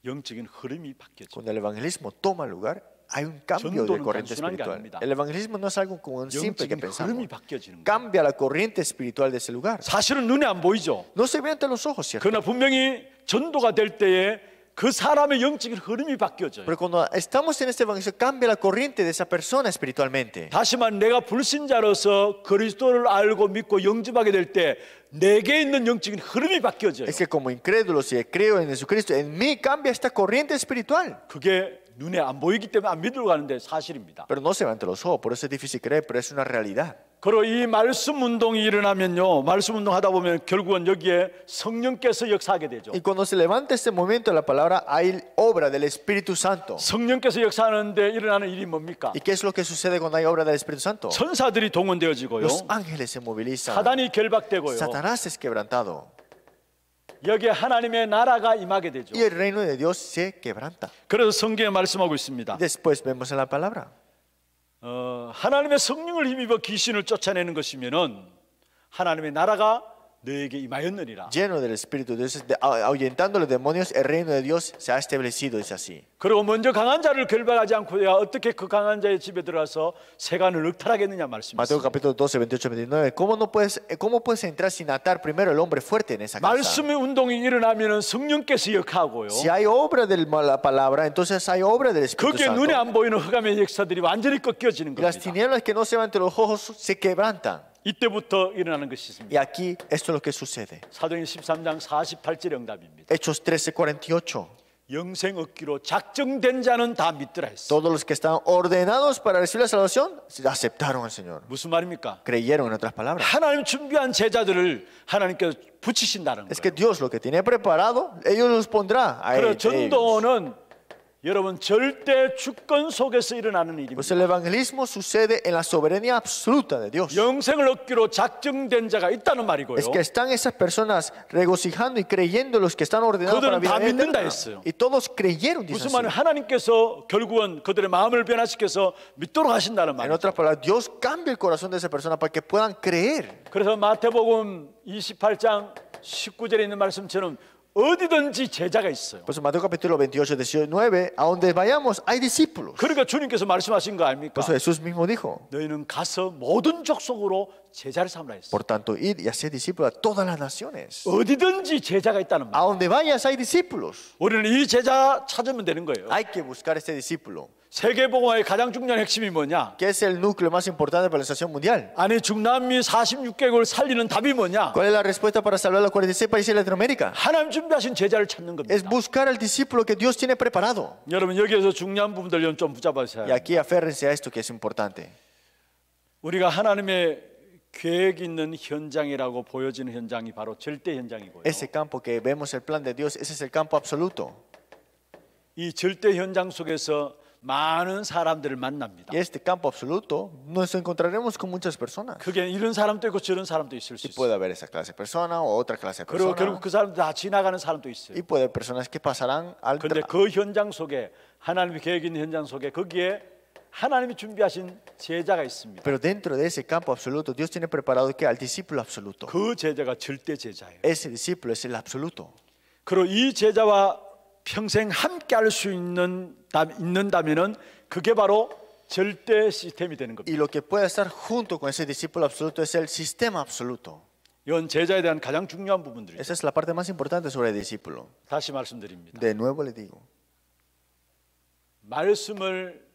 영적인 흐름이 바뀌어져. Cuando el evangelismo toma lugar, hay un cambio de 전도는 corriente 단순한 게 espiritual. 아닙니다. El evangelismo no es algo como un simple que 영적인 pensamos. 흐름이 바뀌어지는 거예요. Cambia la corriente espiritual de ese lugar. 사실은 눈에 안 보이죠. No se ve ante los ojos, ¿cierto? 그러나 분명히 전도가 될 때에 그 사람의 영적인 흐름이 바뀌어져요. Pero cuando estamos en este evangelio, cambia la corriente de esa persona espiritualmente. 다시 말해 내가 불신자로서 그리스도를 알고 믿고 영접하게 될 때 내게 있는 영적인 흐름이 바뀌어져요. Es que como incrédulo, si creo en Jesucristo, en mí cambia esta corriente espiritual. 그게 눈에 안 보이기 때문에 안 믿으러 가는데 사실입니다. Pero no se ve ante los ojos, por eso es difícil creer, pero es una realidad. 그리고 이 말씀 운동이 일어나면요, 말씀 운동 하다 보면 결국은 여기에 성령께서 역사하게 되죠. Y cuando se levanta este momento de la palabra, hay obra del Espíritu Santo. 성령께서 역사하는데 일어나는 일이 뭡니까? ¿Y qué es lo que sucede cuando hay obra del Espíritu Santo? 천사들이 동원되어지고요, Los ángeles se movilizan. 사단이 결박되고요, Satanás es quebrantado. 여기에 하나님의 나라가 임하게 되죠. Y el reino de Dios se quebranta. 그래서 성경에 말씀하고 있습니다. Después vemos en la palabra. 하나님의 성령을 힘입어 귀신을 쫓아내는 것이면은 하나님의 나라가 너에게 임하였느니라. Lleno del Espíritu de Dios, ahuyentando a los demonios, el reino de Dios se ha establecido, es así. 그리고 먼저 강한 자를 결박하지 않고 내가 어떻게 그 강한 자의 집에 들어가서 세간을 억탈하겠느냐 Mateo 말씀이었습니다. capítulo 12, 28, 29. ¿Cómo puedes entrar sin atar primero el hombre fuerte en esa casa? 말씀의 운동이 일어나면은 성령께서 역하고요. Si hay obra de la palabra, entonces hay obra del Espíritu 그게 눈에 Santo. 안 보이는 흑암의 역사들이 완전히 꺾여지는 Y las 겁니다. tinieblas que no se ven ante los ojos se quebrantan. 이때부터 일어나는 것이 있습니다. Y aquí esto es lo que sucede. 사도행 13장 48절 응답입니다. Hechos 13, 48. 영생 얻기로 작정된 자는 다 믿더라 했어. Todos los que estaban ordenados para recibir la salvación aceptaron al Señor. 무슨 말입니까? Creyeron, en otras palabras. 하나님 준비한 제자들을 하나님께서 붙이신다는 Es que 거예요. Dios lo que tiene preparado, ellos los pondrá a 그래서 ellos. 전도는 여러분 절대 주권 속에서 일어나는 Pues 일입니다. el evangelismo sucede en la soberanía absoluta de Dios. 영생을 얻기로 작정된 자가 있다는 말이고요. Es que están esas personas regocijando y creyendo los que están ordenados para 그들은 vida 다 믿는다 eterna. 했어요. Y todos creyeron, dice 무슨 así. 말은 하나님께서 결국은 그들의 마음을 변화시켜서 믿도록 하신다는 En 말이죠. otras palabras, Dios cambia el corazón de esa persona para que puedan creer. 그래서 마태복음 28장 19절에 있는 말씀처럼 어디든지 제자가 있어요. Pues en Mateo capítulo 28, 19, a donde vayamos hay discípulos. 그러니까 주님께서 말씀하신 거 아닙니까? Por eso Jesús mismo dijo, 너희는 가서 모든 족속으로 제자를 삼으라 했어요. por tanto, id y haced discípulos a todas las naciones. 어디든지 제자가 있다는 말. A donde vayas hay discípulos. 우리는 이 제자 찾으면 되는 거예요. Hay que buscar este discípulo. 세계복음화의 가장 중요한 핵심이 뭐냐? ¿Qué es el núcleo más importante para la nación mundial? 아니 중남미 46개국을 살리는 답이 뭐냐? ¿Cuál es la respuesta para salvar los 46 países de Latinoamérica? 하나님 준비하신 제자를 찾는 겁니다. Es buscar al discípulo que Dios tiene preparado. 여러분 여기에서 중요한 부분들 좀 붙잡으셔야 Y 해요. aquí aférrense a esto que es importante. 우리가 하나님의 계획 있는 현장이라고 보여지는 현장이 바로 절대 현장이고요. Ese campo que vemos el plan de Dios, ese es el campo absoluto. 이 절대 현장 속에서 많은 사람들을 만납니다. Y este campo absoluto nos encontraremos con muchas personas. 그게 이런 사람도 있고 저런 사람도 있을 수 Y 있어요. puede haber esa clase de persona o otra clase de 그리고 persona. 결국 그 사람들 다 지나가는 사람도 있어요. Y puede haber personas que pasarán al 그런데 그 현장 속에 하나님의 계획 있는 현장 속에 거기에 하나님이 준비하신 제자가 있습니다. Pero dentro de ese campo absoluto, Dios tiene preparado que al discípulo absoluto. 그 제자가 절대 제자예요. Ese discípulo es el absoluto. 그리고 이 제자와 평생 함께할 수 있는다면은 그게 바로 절대 시스템이 되는 겁니다. Y lo que puede estar junto con ese discípulo absoluto es el sistema absoluto. 이건 제자에 대한 가장 중요한 부분들이죠. Esa es la parte más importante sobre el discípulo. 다시 말씀드립니다. De nuevo le digo, 말씀을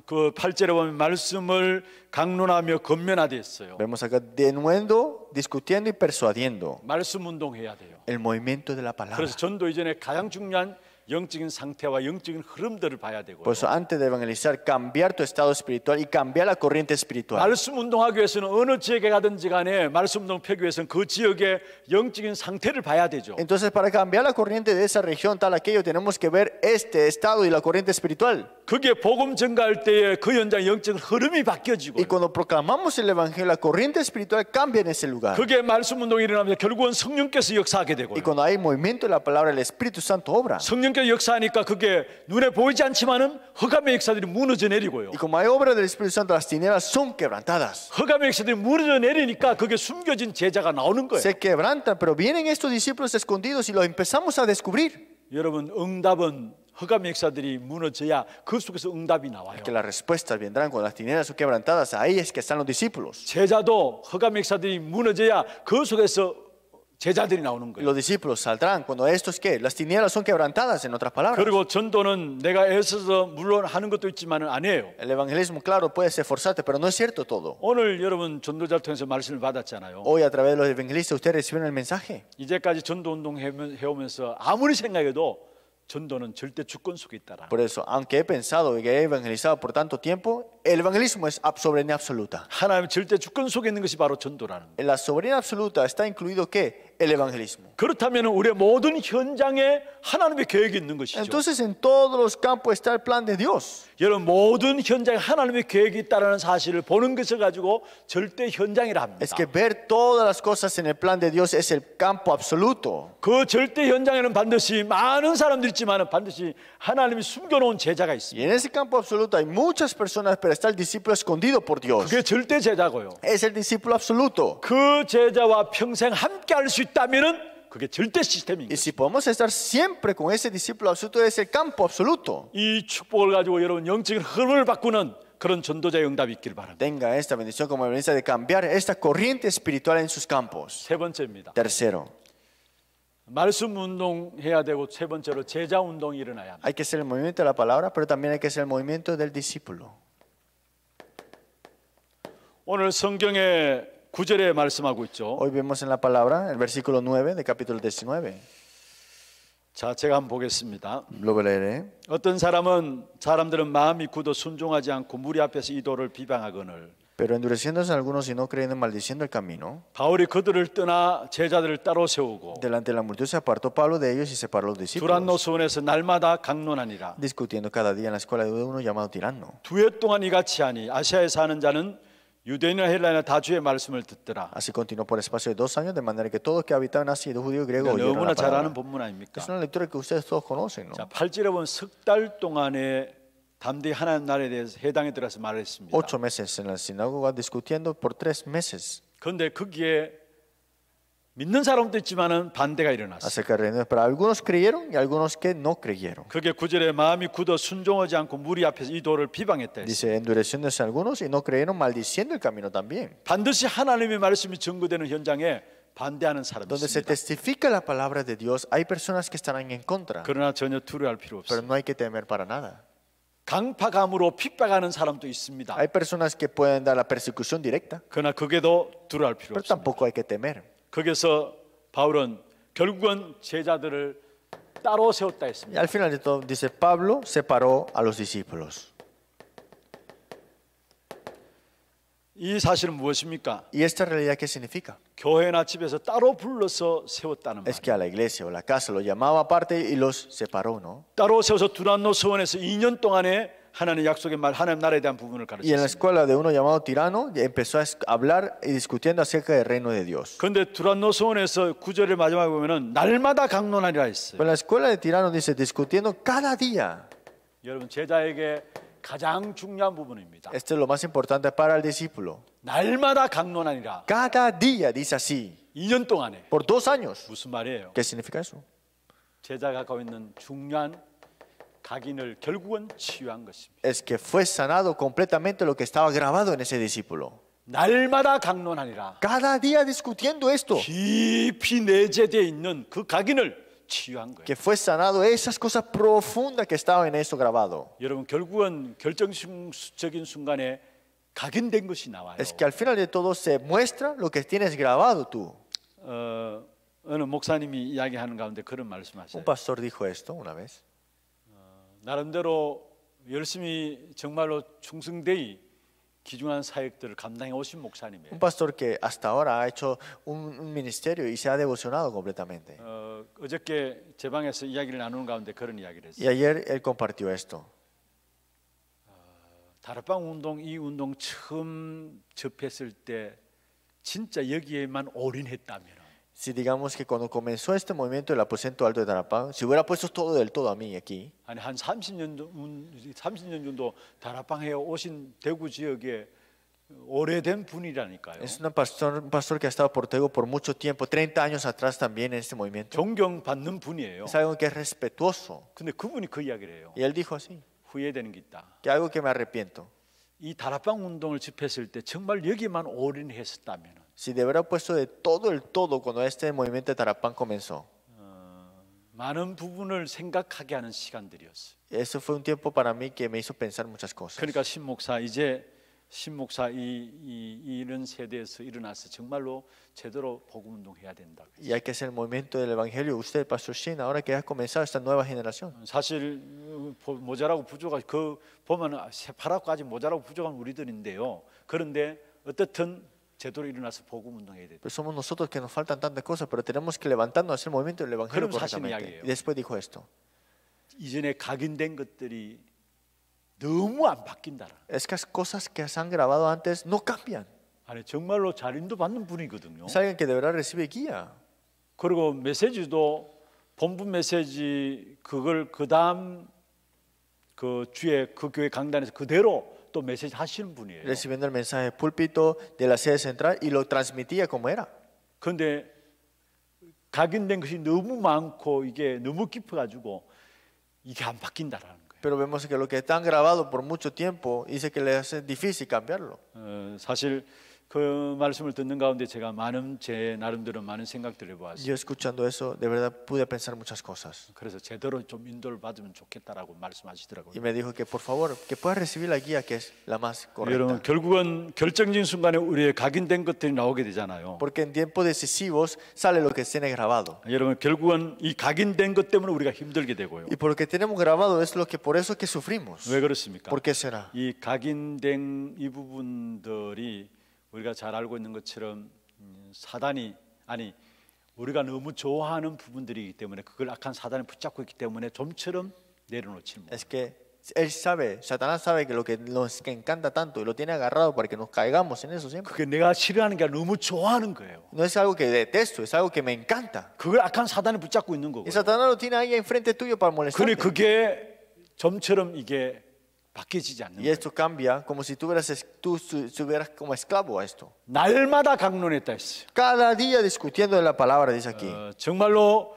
그 8절에 보면 말씀을 강론하며 건면하되었어요. vemos acá de nuevo discutiendo y persuadiendo 말씀 운동해야 돼요. el movimiento de la palabra. 그래서 전도 이전에 가장 중요한 영적인 상태와 영적인 흐름들을 봐야 되고요. Por eso antes de evangelizar, cambiar tu estado espiritual y cambiar la corriente espiritual. 말씀 운동하기 위해서는 어느 지역에 가든지 간에 말씀 운동 펴기 위해서는 그 지역의 영적인 상태를 봐야 되죠. Entonces, para cambiar la corriente de esa región, tal aquello, tenemos que ver este estado y la corriente espiritual. 그게 복음 전가할 때에 그 현장 영적인 흐름이 바뀌어지고 Y cuando proclamamos el evangelio, la corriente espiritual cambia en ese lugar. 그게 말씀 운동이 일어나면 결국은 성령께서 역사하게 되고요. Y cuando hay movimiento de la palabra, el Espíritu Santo obra. 성령께서 역사하니까 그게 눈에 보이지 않지만은 흑암의 역사들이 무너져 내리고요. Y como hay obra del Espíritu Santo, las tinieblas son quebrantadas. 흑암의 역사들이 무너져 내리니까 그게 숨겨진 제자가 나오는 거예요. Se quebrantan, pero vienen estos discípulos escondidos y los empezamos a descubrir. 여러분, 응답은 흑암의 역사들이 무너져야 그 속에서 응답이 나와요. Que las respuestas vendrán cuando las tinieblas son quebrantadas. Ahí es que están los discípulos. 제자도 흑암의 역사들이 무너져야 그 속에서 제자들이 나오는 Y 거예요. los discípulos saldrán cuando estos, ¿qué? Las tinieblas son quebrantadas, en otras palabras. 그리고 전도는 내가 애써서 물론 하는 것도 있지만은 아니에요. El evangelismo, claro, puedes esforzarte, pero no es cierto todo. 오늘 여러분 전도자를 통해서 말씀을 받았잖아요. Hoy, a través de los evangelistas, ustedes reciben el mensaje. 이제까지 전도 운동 해오면서 아무리 생각해도 전도는 절대 주권 속에 있다라. Por eso, aunque he pensado y que he evangelizado por tanto tiempo, el evangelismo es soberanía absoluta. 하나님의 절대 주권 속에 있는 것이 바로 전도라는 거예요. En la soberanía absoluta está incluido ¿qué? El evangelismo. 그렇다면 우리의 모든 현장에 하나님의 계획이 있는 것이죠. Entonces, en todos los campos está el plan de Dios. 여러분 모든 현장에 하나님의 계획이 있다는 사실을 보는 것을 가지고 절대 현장이라 합니다. Es que ver todas las cosas en el plan de Dios es el campo absoluto. 그 절대 현장에는 반드시 많은 사람들이 있지만 반드시 하나님이 숨겨놓은 제자가 Y 있습니다. en ese campo absoluto hay muchas personas, pero está el discípulo escondido por Dios. 그게 절대 제자고요. Es el discípulo absoluto. 그 제자와 평생 함께 할 수 있다면은 그게 절대 시스템인 Y 거예요. si podemos estar siempre con ese discípulo absoluto, es el campo absoluto. 이 축복을 가지고 여러분 영적인 흐름을 바꾸는 그런 전도자의 응답이 있길 바랍니다. Tenga esta bendición como evidencia de cambiar esta corriente espiritual en sus campos. 세 번째입니다. Tercero, 말씀 운동해야 되고 세 번째로 제자 운동이 일어나야 합니다. hay que hacer el movimiento de la palabra, pero también hay que hacer el movimiento del discípulo. 오늘 성경에 9절에 말씀하고 있죠. Hoy vemos en la palabra, el versículo 9 de capítulo 19. 자, 제가 한번 보겠습니다. Lo leeré. 어떤 사람들은 마음이 굳어 순종하지 않고 무리 앞에서 이도를 비방하거늘 Pero endureciéndose algunos y no creyendo, maldiciendo el camino, 바울이 그들을 떠나 제자들을 따로 세우고 delante de la multitud se apartó Pablo de ellos y separó a los 두란노 discípulos, 수원에서 날마다 강론하니라. discutiendo cada día en la escuela de uno llamado tirano. 두 해 동안 이같이 하니 아시아에 사는 자는 유대인이나 헬라이나 다 주의 말씀을 듣더라. Así continuó por espacio de 2 años, de manera que todos que habitaban en Asia, judío y griego, oyeron 너무나 la 잘 아는 palabra. 본문 아닙니까? Es una lectura que ustedes todos conocen, ¿no? 자, 8절에 보면 석 달 동안에 담대히 하나님 나라에 대해서 해당에 들어서 말했습니다. 8 meses en la sinagoga discutiendo por 3 meses 그런데 거기에 믿는 사람도 있지만은 반대가 일어났어요. acerca del reino. Pero algunos creyeron y algunos que no creyeron. 그게 9절에 마음이 굳어 순종하지 않고 무리 앞에서 이 도를 비방했다 했어요. Dice, endureciéndose algunos y no creyeron, maldiciendo el camino también. 반드시 하나님의 말씀이 증거되는 현장에 반대하는 사람이 Donde se 있습니다. testifica la palabra de Dios, hay personas que estarán en contra, 그러나 전혀 두려워할 필요 pero 없어요. no hay que temer para nada. 강파감으로 핍박하는 사람도 있습니다. Hay personas que pueden dar la persecución directa, 그러나 그게도 두려워할 필요 pero 없습니다. tampoco hay que temer. 거기서 바울은 결국은 제자들을 따로 세웠다 Y 했습니다. al final de todo, dice, Pablo separó a los discípulos. 이 사실은 무엇입니까? ¿Y esta realidad qué significa? 교회나 집에서 따로 불러서 세웠다는 Es que 말이에요. a la iglesia o la casa los llamaba aparte y los separó, ¿no? 따로 세워서 두란노 서원에서 2년 동안에 하나님 약속의 말, 하나님 나라에 대한 부분을 Y en la 가르쳤습니다. escuela de uno llamado Tirano empezó a hablar y discutiendo acerca del reino de Dios. 그런데 두란노 서원에서 9절의 마지막에 보면은 날마다 강론하리라 했어요. Pero en la escuela de Tirano dice discutiendo cada día. 여러분 제자에게 가장 중요한 부분입니다. Esto es lo más importante para el discípulo. 날마다 강론하니라. Cada día dice así, 2년 동안에 por 2 años. 무슨 말이에요? ¿Qué significa eso? 제자가 갖고 있는 중요한 각인을 결국은 치유한 것입니다. Es que fue sanado completamente lo que estaba grabado en ese discípulo. 날마다 강론하니라. Cada día discutiendo esto, 깊이 내재되어 있는 그 각인을 치유한 거예요. que fue sanado esas cosas profundas que estaban en eso grabado. 여러분 결국은 결정적인 순간에 각인된 것이 나와요. Es que al final de todo se muestra lo que tienes grabado tú. 어느 목사님이 이야기하는 가운데 그런 Un 말씀하셔요. pastor dijo esto una vez. 나름대로 열심히 정말로 충성되이 귀중한 사역들을 감당해 오신 목사님이에요. Un pastor que hasta ahora ha hecho un ministerio y se ha devocionado completamente. 어저께 제 방에서 이야기를 나누는 가운데 그런 이야기를 Y 했어요. ayer él compartió esto. 다락방 운동 이 운동 처음 접했을 때 진짜 여기에만 올인했다면 Si digamos que cuando comenzó este movimiento del aposento alto de Tarapán, si hubiera puesto todo del todo a mí aquí, 아니 한 30년 정도 다락방에 오신 대구 지역에 오래된 분이라니까요. es un pastor que ha estado por Tego por mucho tiempo, 30 años atrás también en este movimiento. 존경받는 분이에요. Es algo que es respetuoso. 근데 그분이 그 이야기를 해요. Y él dijo así, 후회되는 게 있다. que algo que me arrepiento. 이 다락방 운동을 집했을 때 정말 여기만 올인했었다면 Si de verdad puesto de todo el todo cuando este movimiento de Tarapán comenzó. 많은 부분을 생각하게 하는 시간들이었어요. Eso fue un tiempo para mí que me hizo pensar muchas cosas. 그러니까 신목사 이제 신목사 이런 세대에서 일어나서 정말로 제대로 복음 운동해야 된다. Y hay que hacer el movimiento del evangelio. Usted, Pastor Shin, ahora que ha comenzado esta nueva generación. 사실 모자라고 부족한 그 보면 세파랗고까지 모자라고 부족한 우리들인데요. 그런데 어떻든 제대로 일어나서 복음 운동해야 돼. Pero somos nosotros que nos faltan tantas cosas, pero tenemos que levantarnos a hacer el movimiento del evangelio 그럼 사실 correctamente. 이야기예요. Y después dijo esto. 이전에 각인된 것들이 너무 안 바뀐다라. Es que las cosas que se han grabado antes no cambian. 아니 정말로 자린도 받는 분이거든요. Es alguien que de verdad recibe guía. 그리고 메시지도 본분 메시지 그걸 그다음 그 주에 그 교회 강단에서 그대로 또 메시지 하시는 분이에요. Recibiendo el mensaje púlpito de la sede central y lo transmitía como era. 그런데 각인된 것이 너무 많고 이게 너무 깊어가지고 이게 안 바뀐다라는 거예요. Pero vemos que lo que están grabado por mucho tiempo dice que le hace difícil cambiarlo. 사실 그 말씀을 듣는 가운데 제가 많은 제 나름대로 많은 생각들을 해보았어요. Yo escuchando eso, de verdad pude pensar muchas cosas. 그래서 제대로 좀 인도를 받으면 좋겠다라고 말씀하시더라고요. Y me dijo que por favor, que pueda recibir la guía que es la más 여러분 correcta. 결국은 결정적인 순간에 우리의 각인된 것들이 나오게 되잖아요. Porque en tiempos decisivos sale lo que tiene grabado. 여러분 결국은 이 각인된 것 때문에 우리가 힘들게 되고요. Y por lo que tenemos grabado es lo que por eso que sufrimos. 왜 그렇습니까? ¿Por qué será? 이 각인된 이 부분들이 우리가 잘 알고 있는 것처럼 사단이 아니 우리가 너무 좋아하는 부분들이기 때문에 그걸 악한 사단이 붙잡고 있기 때문에 좀처럼 내려놓지 못. Es que él sabe, Satanás sabe que lo que nos encanta tanto y lo tiene agarrado para que nos caigamos en eso siempre. 그게 내가 싫어하는 게 아니라 너무 좋아하는 거예요. No es algo que detesto, es algo que me encanta. 그걸 악한 사단이 붙잡고 있는 거고. Y Satanás lo tiene ahí enfrente tuyo para 그래 molestarte. 그게 좀처럼 이게 바뀌어지지 않는 Y 거예요. esto cambia como si tú estuvieras como esclavo a esto. 날마다 강론했다 했어요. Cada día discutiendo de la palabra, dice aquí. 정말로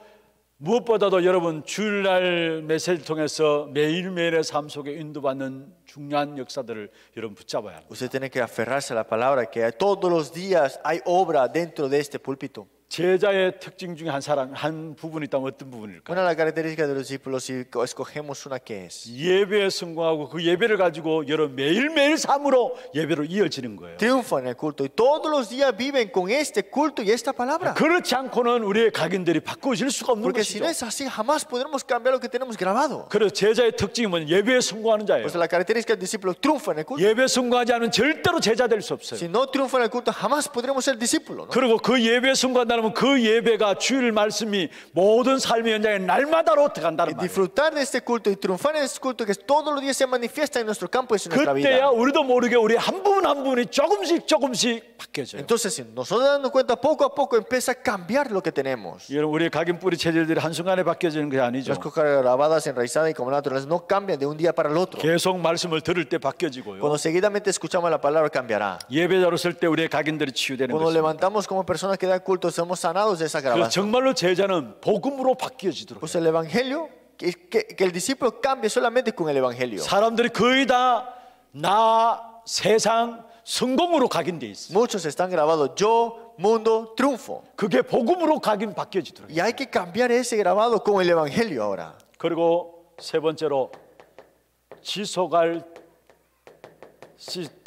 무엇보다도 여러분 주일날 메시지를 통해서 매일매일의 삶 속에 인도받는 중요한 역사들을 여러분 붙잡아야 합니다. Usted tiene que aferrarse a la palabra, que todos los días hay obra dentro de este púlpito. 제자의 특징 중에 한 부분이 있다면 어떤 부분일까요? Una de las características de los discípulos, si escogemos una, ¿qué es? 예배에 성공하고 그 예배를 가지고 여러 매일매일 삶으로 예배로 이어지는 거예요. Triunfan en el culto y todos los días viven con este culto y esta palabra. 그렇지 않고는 우리의 각인들이 바꾸어질 수가 없는 Porque si 것이죠. no es así, jamás podremos cambiar lo que tenemos grabado. 그래서 제자의 특징이 뭐냐? 예배에 성공하는 자예요. Pues la característica del discípulo triunfa en el culto. 예배에 성공하지 않으면 절대로 제자 될 수 없어요. Si no triunfa en el culto, jamás podremos ser discípulos, ¿no? 그리고 그 예배에 성공한다면 그 예배가 주일 말씀이 모든 삶의 현장에 날마다로 들어간다는 Y 말이에요. disfrutar de este culto y triunfar en este culto que todos los días se manifiesta en nuestro campo y en nuestra vida. 그때야 우리도 모르게 우리 한 부분 한 부분이 조금씩 바뀌어져요. Entonces, si nosotros dando cuenta, poco a poco empieza a cambiar lo que tenemos. 여러분, 우리의 각인 뿌리 체질들이 한순간에 바뀌어지는 게 아니죠. Las cosas grabadas, enraizadas y como naturales no cambian de un día para el otro. 계속 말씀을 들을 때 바뀌어지고요. Cuando seguidamente escuchamos la palabra, cambiará. 예배자로 설 때 우리의 각인들이 치유되는 Cuando 것입니다. levantamos como personas que dan culto, somos sanados de esa 그래서 grabación. 정말로 제자는 복음으로 바뀌어지도록 Pues el evangelio, que el discípulo cambie solamente con el evangelio. 사람들이 거의 다 나, 세상, 성공으로 각인돼 있어요. Muchos están grabados yo, mundo, triunfo. 그게 복음으로 각인 바뀌어지도록. Y hay que cambiar ese grabado con el evangelio ahora. 그리고 세 번째로 지속할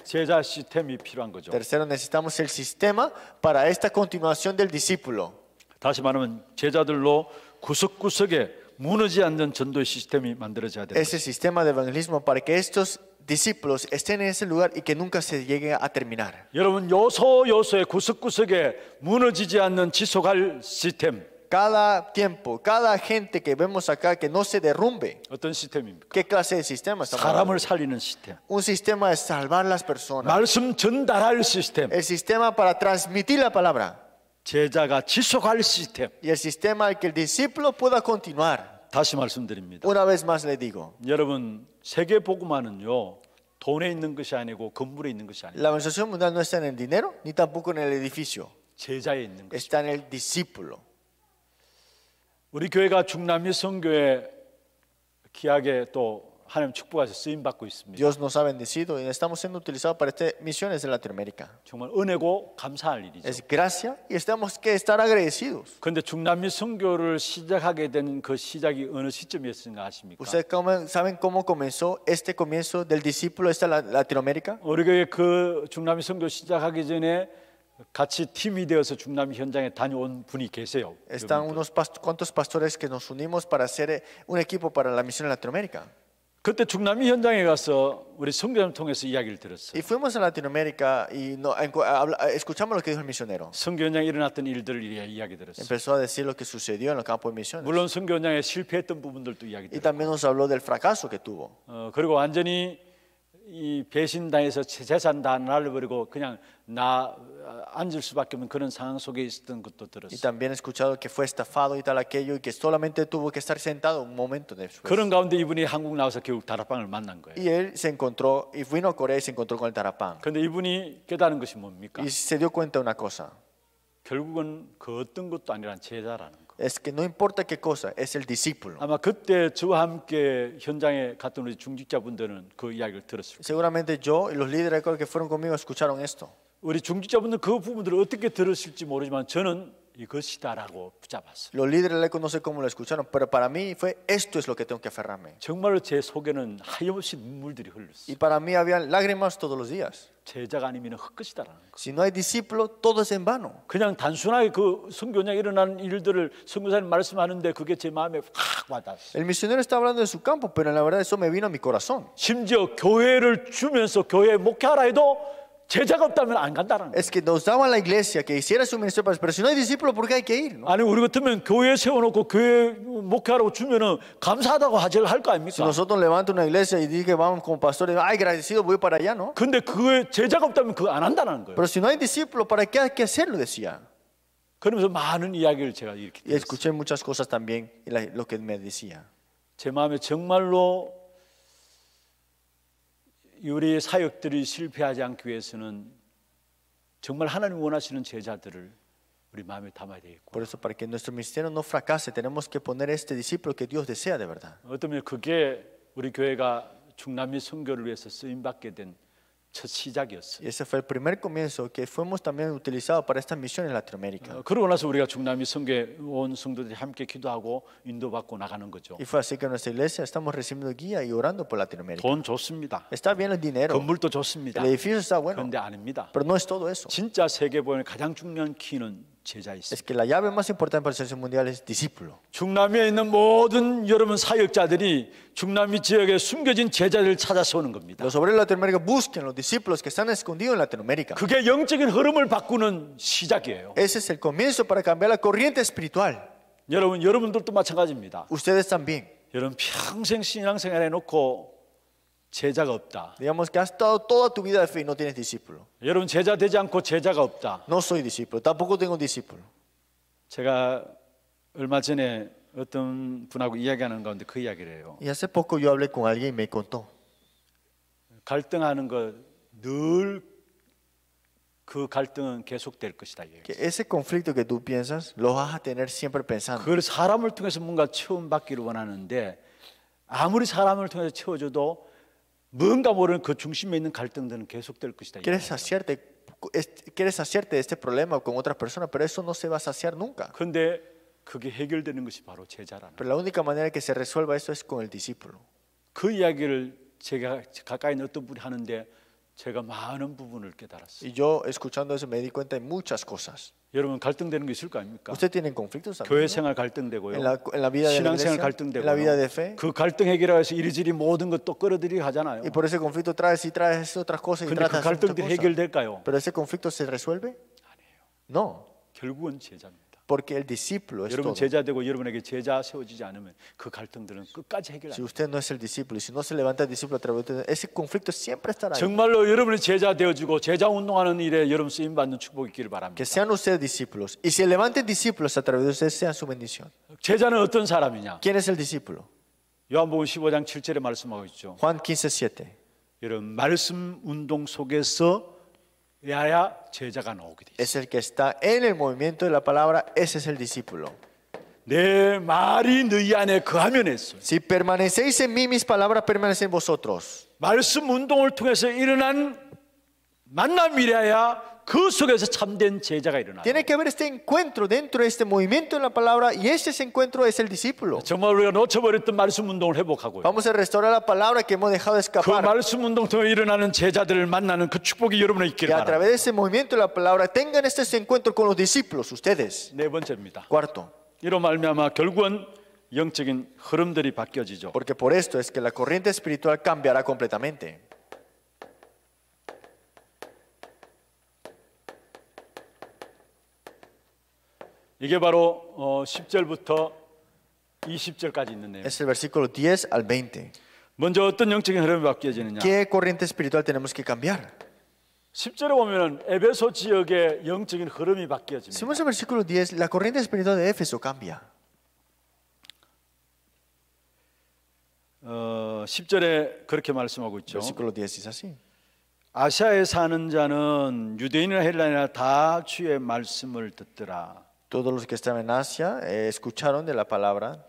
제자 시스템이 필요한 거죠. Tercero, necesitamos el sistema para esta continuación del discípulo. 다시 말하면 제자들로 구석구석에 무너지지 않는 전도의 시스템이 만들어져야 됩니다. Ese sistema de evangelismo para que estos discípulos estén en ese lugar y que nunca se lleguen a terminar. 여러분 요소요소의 구석구석에 무너지지 않는 지속할 시스템 Cada tiempo, cada gente que vemos acá que no se derrumbe. 어떤 시스템입니까? ¿Qué clase de sistema estamos 사람을 hablando? 살리는 시스템, Un sistema de salvar las personas. 말씀 전달할 시스템, El sistema para transmitir la palabra. 제자가 지속할 시스템. Y el sistema al que el discípulo pueda continuar. 다시 말씀드립니다. Una vez más le digo, 여러분 세계 복음화는요 돈에 있는 것이 아니고 건물에 있는 것이 아니에요. la organización mundial no está en el dinero ni tampoco en el edificio. 제자에 있는 것. Está en el discípulo. 우리 교회가 중남미 선교에 귀하게 또 하나님 축복하셔서 쓰임 받고 있습니다. Dios nos ha bendecido y estamos siendo utilizados para misiones en Latinoamérica. 정말 은혜고 감사할 일이죠. Es gracia y tenemos que estar agradecidos. 그런데 중남미 선교를 시작하게 된 그 시작이 어느 시점이었는가 아십니까? ¿Ustedes saben cómo comenzó este comienzo del discípulo esta Latinoamérica? 우리 교회 그 중남미 선교 시작하기 전에 같이 팀이 되어서 중남미 현장에 다녀온 분이 계세요. Están unos cuantos pastores que nos unimos para hacer un equipo para la misión en Latinoamérica. 그때 중남미 현장에 가서 우리 선교사를 통해서 이야기를 들었어요. Y fuimos a Latinoamérica y escuchamos lo que dijo el misionero. 선교 현장에 일어났던 일들을 이야기 들었어요. Empezó a decir lo que sucedió en el campo de misiones. 물론 선교 현장에 실패했던 부분들도 이야기 Y 들었어요. también nos habló del fracaso que tuvo. 그리고 완전히 이 배신당해서 재산 다 날려버리고 그냥 나 앉을 수밖에 없는 그런 상황 속에 있었던 것도 Y 들었어요. también he escuchado que fue estafado y tal aquello y que solamente tuvo que estar sentado un momento después. 그런 가운데 이분이 한국 나와서 결국 다락방을 만난 거예요. Y él se encontró, y vino a Corea y se encontró con el Tarapán. 그런데 이분이 깨달은 것이 뭡니까? Y se dio cuenta de una cosa, 결국은 그 어떤 것도 아니라 제자라는 거. es que no importa qué cosa, es el discípulo. 아마 그때 저와 함께 현장에 갔던 우리 중직자분들은 그 이야기를 들었을 거예요. Seguramente yo y los líderes que fueron conmigo escucharon esto. 우리 중직자분들 그 부분들을 어떻게 들으실지 모르지만 저는 이것이다라고 붙잡았어요. Los líderes no sé cómo lo escucharon, pero para mí fue esto es lo que tengo que aferrarme. 정말로 제 속에는 하염없이 눈물들이 흘렀어요. Y para mí había lágrimas todos los días. 제자가 아니면 헛것이다라는 거. Si no hay discípulo, todo es en vano. 그냥 단순하게 그 선교장에 일어나는 일들을 선교사님 말씀하는데 그게 제 마음에 확 와닿았어요. El misionero está hablando de su campo, pero en la verdad eso me vino a mi corazón. 심지어 교회를 주면서 교회 목회하라 해도 제자가 없다면 안 간다는 거예요. Es que nos daban la iglesia que hiciera su ministerio, pero si no hay discípulo, ¿por qué hay que ir? ¿No? 아니 우리 같으면 교회 세워놓고 교회 목회하라고 주면은 감사하다고 할 거 Si 아닙니까? nosotros levantamos una iglesia y dice que vamos como pastores, ay, agradecido, voy para allá, ¿no? 근데 그게 제자가 없다면 그거 안 한다는 거예요. Pero si no hay discípulo, ¿para qué hay que hacerlo? Decía. 그러면서 많은 이야기를 제가 이렇게 Y 들었어요. escuché muchas cosas también, lo que me decía. 제 마음에 정말로 우리 사역들이 실패하지 않기 위해서는 정말 하나님 원하시는 제자들을 우리 마음에 담아야 되겠고 Por eso, para que nuestro ministerio no fracase, tenemos que poner este discípulo que Dios desea de verdad. 어쩌면 그게 우리 교회가 중남미 선교를 위해서 쓰임 받게 된 첫 시작이었어요. Y ese fue el primer comienzo que fuimos también utilizados para estas misiones en Latinoamérica. 그러고 나서 우리가 중남미 성교회 온 성도들이 함께 기도하고 인도받고 나가는 거죠. Y fue así que en nuestra iglesia estamos recibiendo guía y orando por Latinoamérica. 돈 좋습니다. Está bien el dinero, 건물도 좋습니다. el edificio está bueno, 그런데 아닙니다. pero no es todo eso. 진짜 세계보험의 가장 중요한 키는 제자 Es 있습니다. que la llave más importante para el servicio mundial es discípulo. 중남미에 있는 모든 여러분 사역자들이 중남미 지역에 숨겨진 제자들을 찾아서 오는 겁니다. Los obreros de Latinoamérica busquen los discípulos que están escondidos en Latinoamérica. 그게 영적인 흐름을 바꾸는 시작이에요. Ese es el comienzo para cambiar la corriente espiritual. 여러분들도 마찬가지입니다. Ustedes también. 여러분 평생 신앙생활 해놓고 제자가 없다. Digamos que has estado toda tu vida de fe y no tienes discípulo. 여러분 제자 되지 않고 제자가 없다. No soy discípulo, tampoco tengo discípulo. 제가 얼마 전에 어떤 분하고 이야기하는 가운데 그 이야기를 해요. Y hace poco yo hablé con alguien y me contó 갈등하는 거 늘 그 갈등은 계속될 것이다. que ese conflicto que tú piensas lo vas a tener siempre pensando. 그걸 사람을 통해서 뭔가 채움받기를 원하는데 아무리 사람을 통해서 채워줘도 뭔가 모르는 그 중심에 있는 갈등들은 계속될 것이다. Quieres saciarte de este problema con otras personas, pero eso no se va a saciar nunca. 그런데 그게 해결되는 것이 바로 제자라는. Pero la única manera que se resuelva esto es con el discípulo. 그 이야기를 제가 가까이 있는 어떤 분이 하는데 제가 많은 부분을 깨달았어요. Y yo escuchando eso me di cuenta de muchas cosas. 여러분 갈등되는 게 있을 거 아닙니까? ¿Usted tiene conflictos también? 교회 ¿No? 생활 갈등되고요. En la vida de la 신앙생활 iglesia, en la vida de 갈등되고요. fe. 그 갈등 해결해서 이리저리 모든 것도 끌어들이고 하잖아요. Y por ese conflicto traes y traes otras cosas y 근데 그 tratas otras 갈등들이 cosas. 해결될까요? Pero ese conflicto se resuelve? No, 결국은 제자입니다. porque el discípulo es 여러분 todo. 제자 되고 여러분에게 제자 세워지지 않으면 그 갈등들은 끝까지 해결 안 Si 돼요. usted no es el discípulo y si no se levanta el discípulo a través de ese conflicto siempre estará ahí. 정말로 여러분이 제자 되어주고 제자 운동하는 일에 여러분 쓰임 받는 축복이 있기를 바랍니다. Que sean ustedes discípulos y si levanten discípulos a través de ustedes sean su bendición. 제자는 어떤 사람이냐? ¿Quién es el discípulo? 요한복음 15장 7절에 말씀하고 있죠. Juan 15:7. 여러분 말씀 운동 속에서 야야 제자가 나오게 돼 있어요. Es el que está en el movimiento de la palabra, ese es el discípulo. 내 말이 너희 안에 거하면 했어요. Si permanecéis en mí, mis palabras permanecen en vosotros. 말씀 운동을 통해서 일어난 만남이라야 그 속에서 참된 제자가 일어나요. Tiene que haber este encuentro dentro de este movimiento de la palabra y ese encuentro es el discípulo. 정말 우리가 놓쳐버렸던 말씀 운동을 회복하고요. Vamos a restaurar la palabra que hemos dejado de 그 escapar. 말씀 운동 통해 일어나는 제자들을 만나는 그 축복이 여러분에 Y 있기를 a 바랍니다. través de ese movimiento de la palabra tengan este encuentro con los discípulos, ustedes. 네 번째입니다. Cuarto, 이로 말미암아 결국은 영적인 흐름들이 바뀌어지죠. porque por esto es que la corriente espiritual cambiará completamente. 이게 바로 10절부터 20절까지 있는 내용. Es el versículo 10 al 20. 먼저 어떤 영적인 흐름이 바뀌어지느냐? ¿Qué corriente espiritual tenemos que cambiar? 10절에 보면 에베소 지역의 영적인 흐름이 Si 바뀌어집니다. vemos el versículo 10, la corriente espiritual de Éfeso cambia. 10절에 그렇게 말씀하고 있죠. Versículo 10 dice así. 아시아에 사는 자는 유대인이나 헬라인이나 다 주의 말씀을 듣더라. Todos los que estaban en Asia escucharon de la palabra.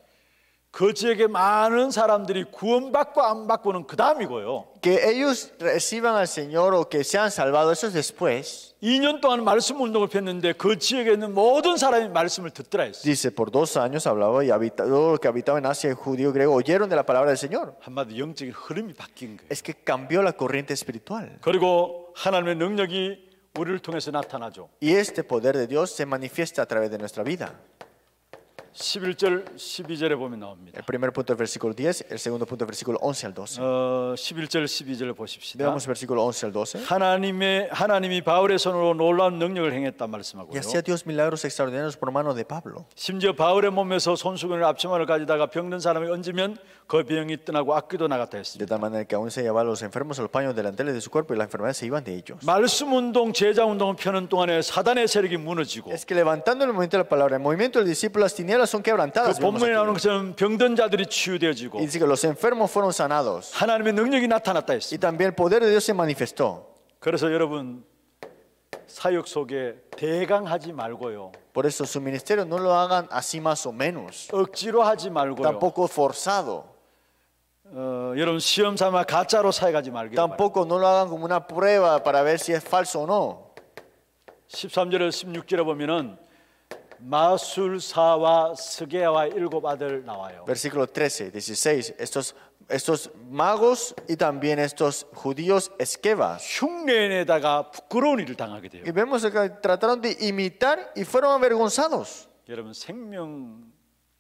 그 지역에 많은 사람들이 구원받고 안 받고는 그 다음이고요. Que ellos reciban al Señor o que sean salvados, eso es después. 2년 동안 말씀 운동을 폈는데 그 지역에 있는 모든 사람이 말씀을 듣더라 했어요. Dice, por 2 años hablaba y todos los que habitaban en Asia, judío, griego, oyeron de la palabra del Señor. 한마디로 영적인 흐름이 바뀐 거예요. Es que cambió la corriente espiritual. 그리고 하나님의 능력이 우리를 통해서 나타나죠. Y este poder de Dios se manifiesta a través de nuestra vida. 11절, 12절에 보면 나옵니다. El primer punto del versículo 10, el segundo punto del versículo 11 al 12. 11절, 12절을 보십시다. Veamos el versículo 11 al 12. 하나님이 바울의 손으로 놀라운 능력을 행했다 Y 말씀하고요. hacía Dios milagros extraordinarios por mano de Pablo. 심지어 바울의 몸에서 손수건을 앞치마를 가지다가 병든 사람을 얹으면 그 병이 떠나고 악귀도 나갔다 De 했습니다. tal manera que aún se llevaba a los enfermos a los paños delanteles de su cuerpo y las enfermedades se iban de ellos. 말씀 운동, 제자 운동을 펴는 동안에 사단의 세력이 무너지고 Es que levantando el movimiento de la palabra, el movimiento del discípulo, las tinieblas son quebrantadas. 그 본문에 나오는 것처럼 병든 자들이 치유되어지고 Y dice que los enfermos fueron sanados. 하나님의 능력이 나타났다 Y 했습니다. también el poder de Dios se manifestó. 그래서 여러분 사역 속에 대강하지 말고요. Por eso su ministerio no lo hagan así más o menos. 억지로 하지 말고요. Tampoco forzado. 여러분 시험 삼아 가짜로 사역하지 말기를 바랍니다. Tampoco no lo hagan como una prueba para ver si es falso o no. 13절에 16절에 보면은 마술사와 스게와 7 아들 나와요. Versículo 13, 16. Estos magos y también estos judíos esquivas. 흉내내다가 부끄러운 일을 당하게 돼요. Y vemos que trataron de imitar y fueron avergonzados. 여러분 생명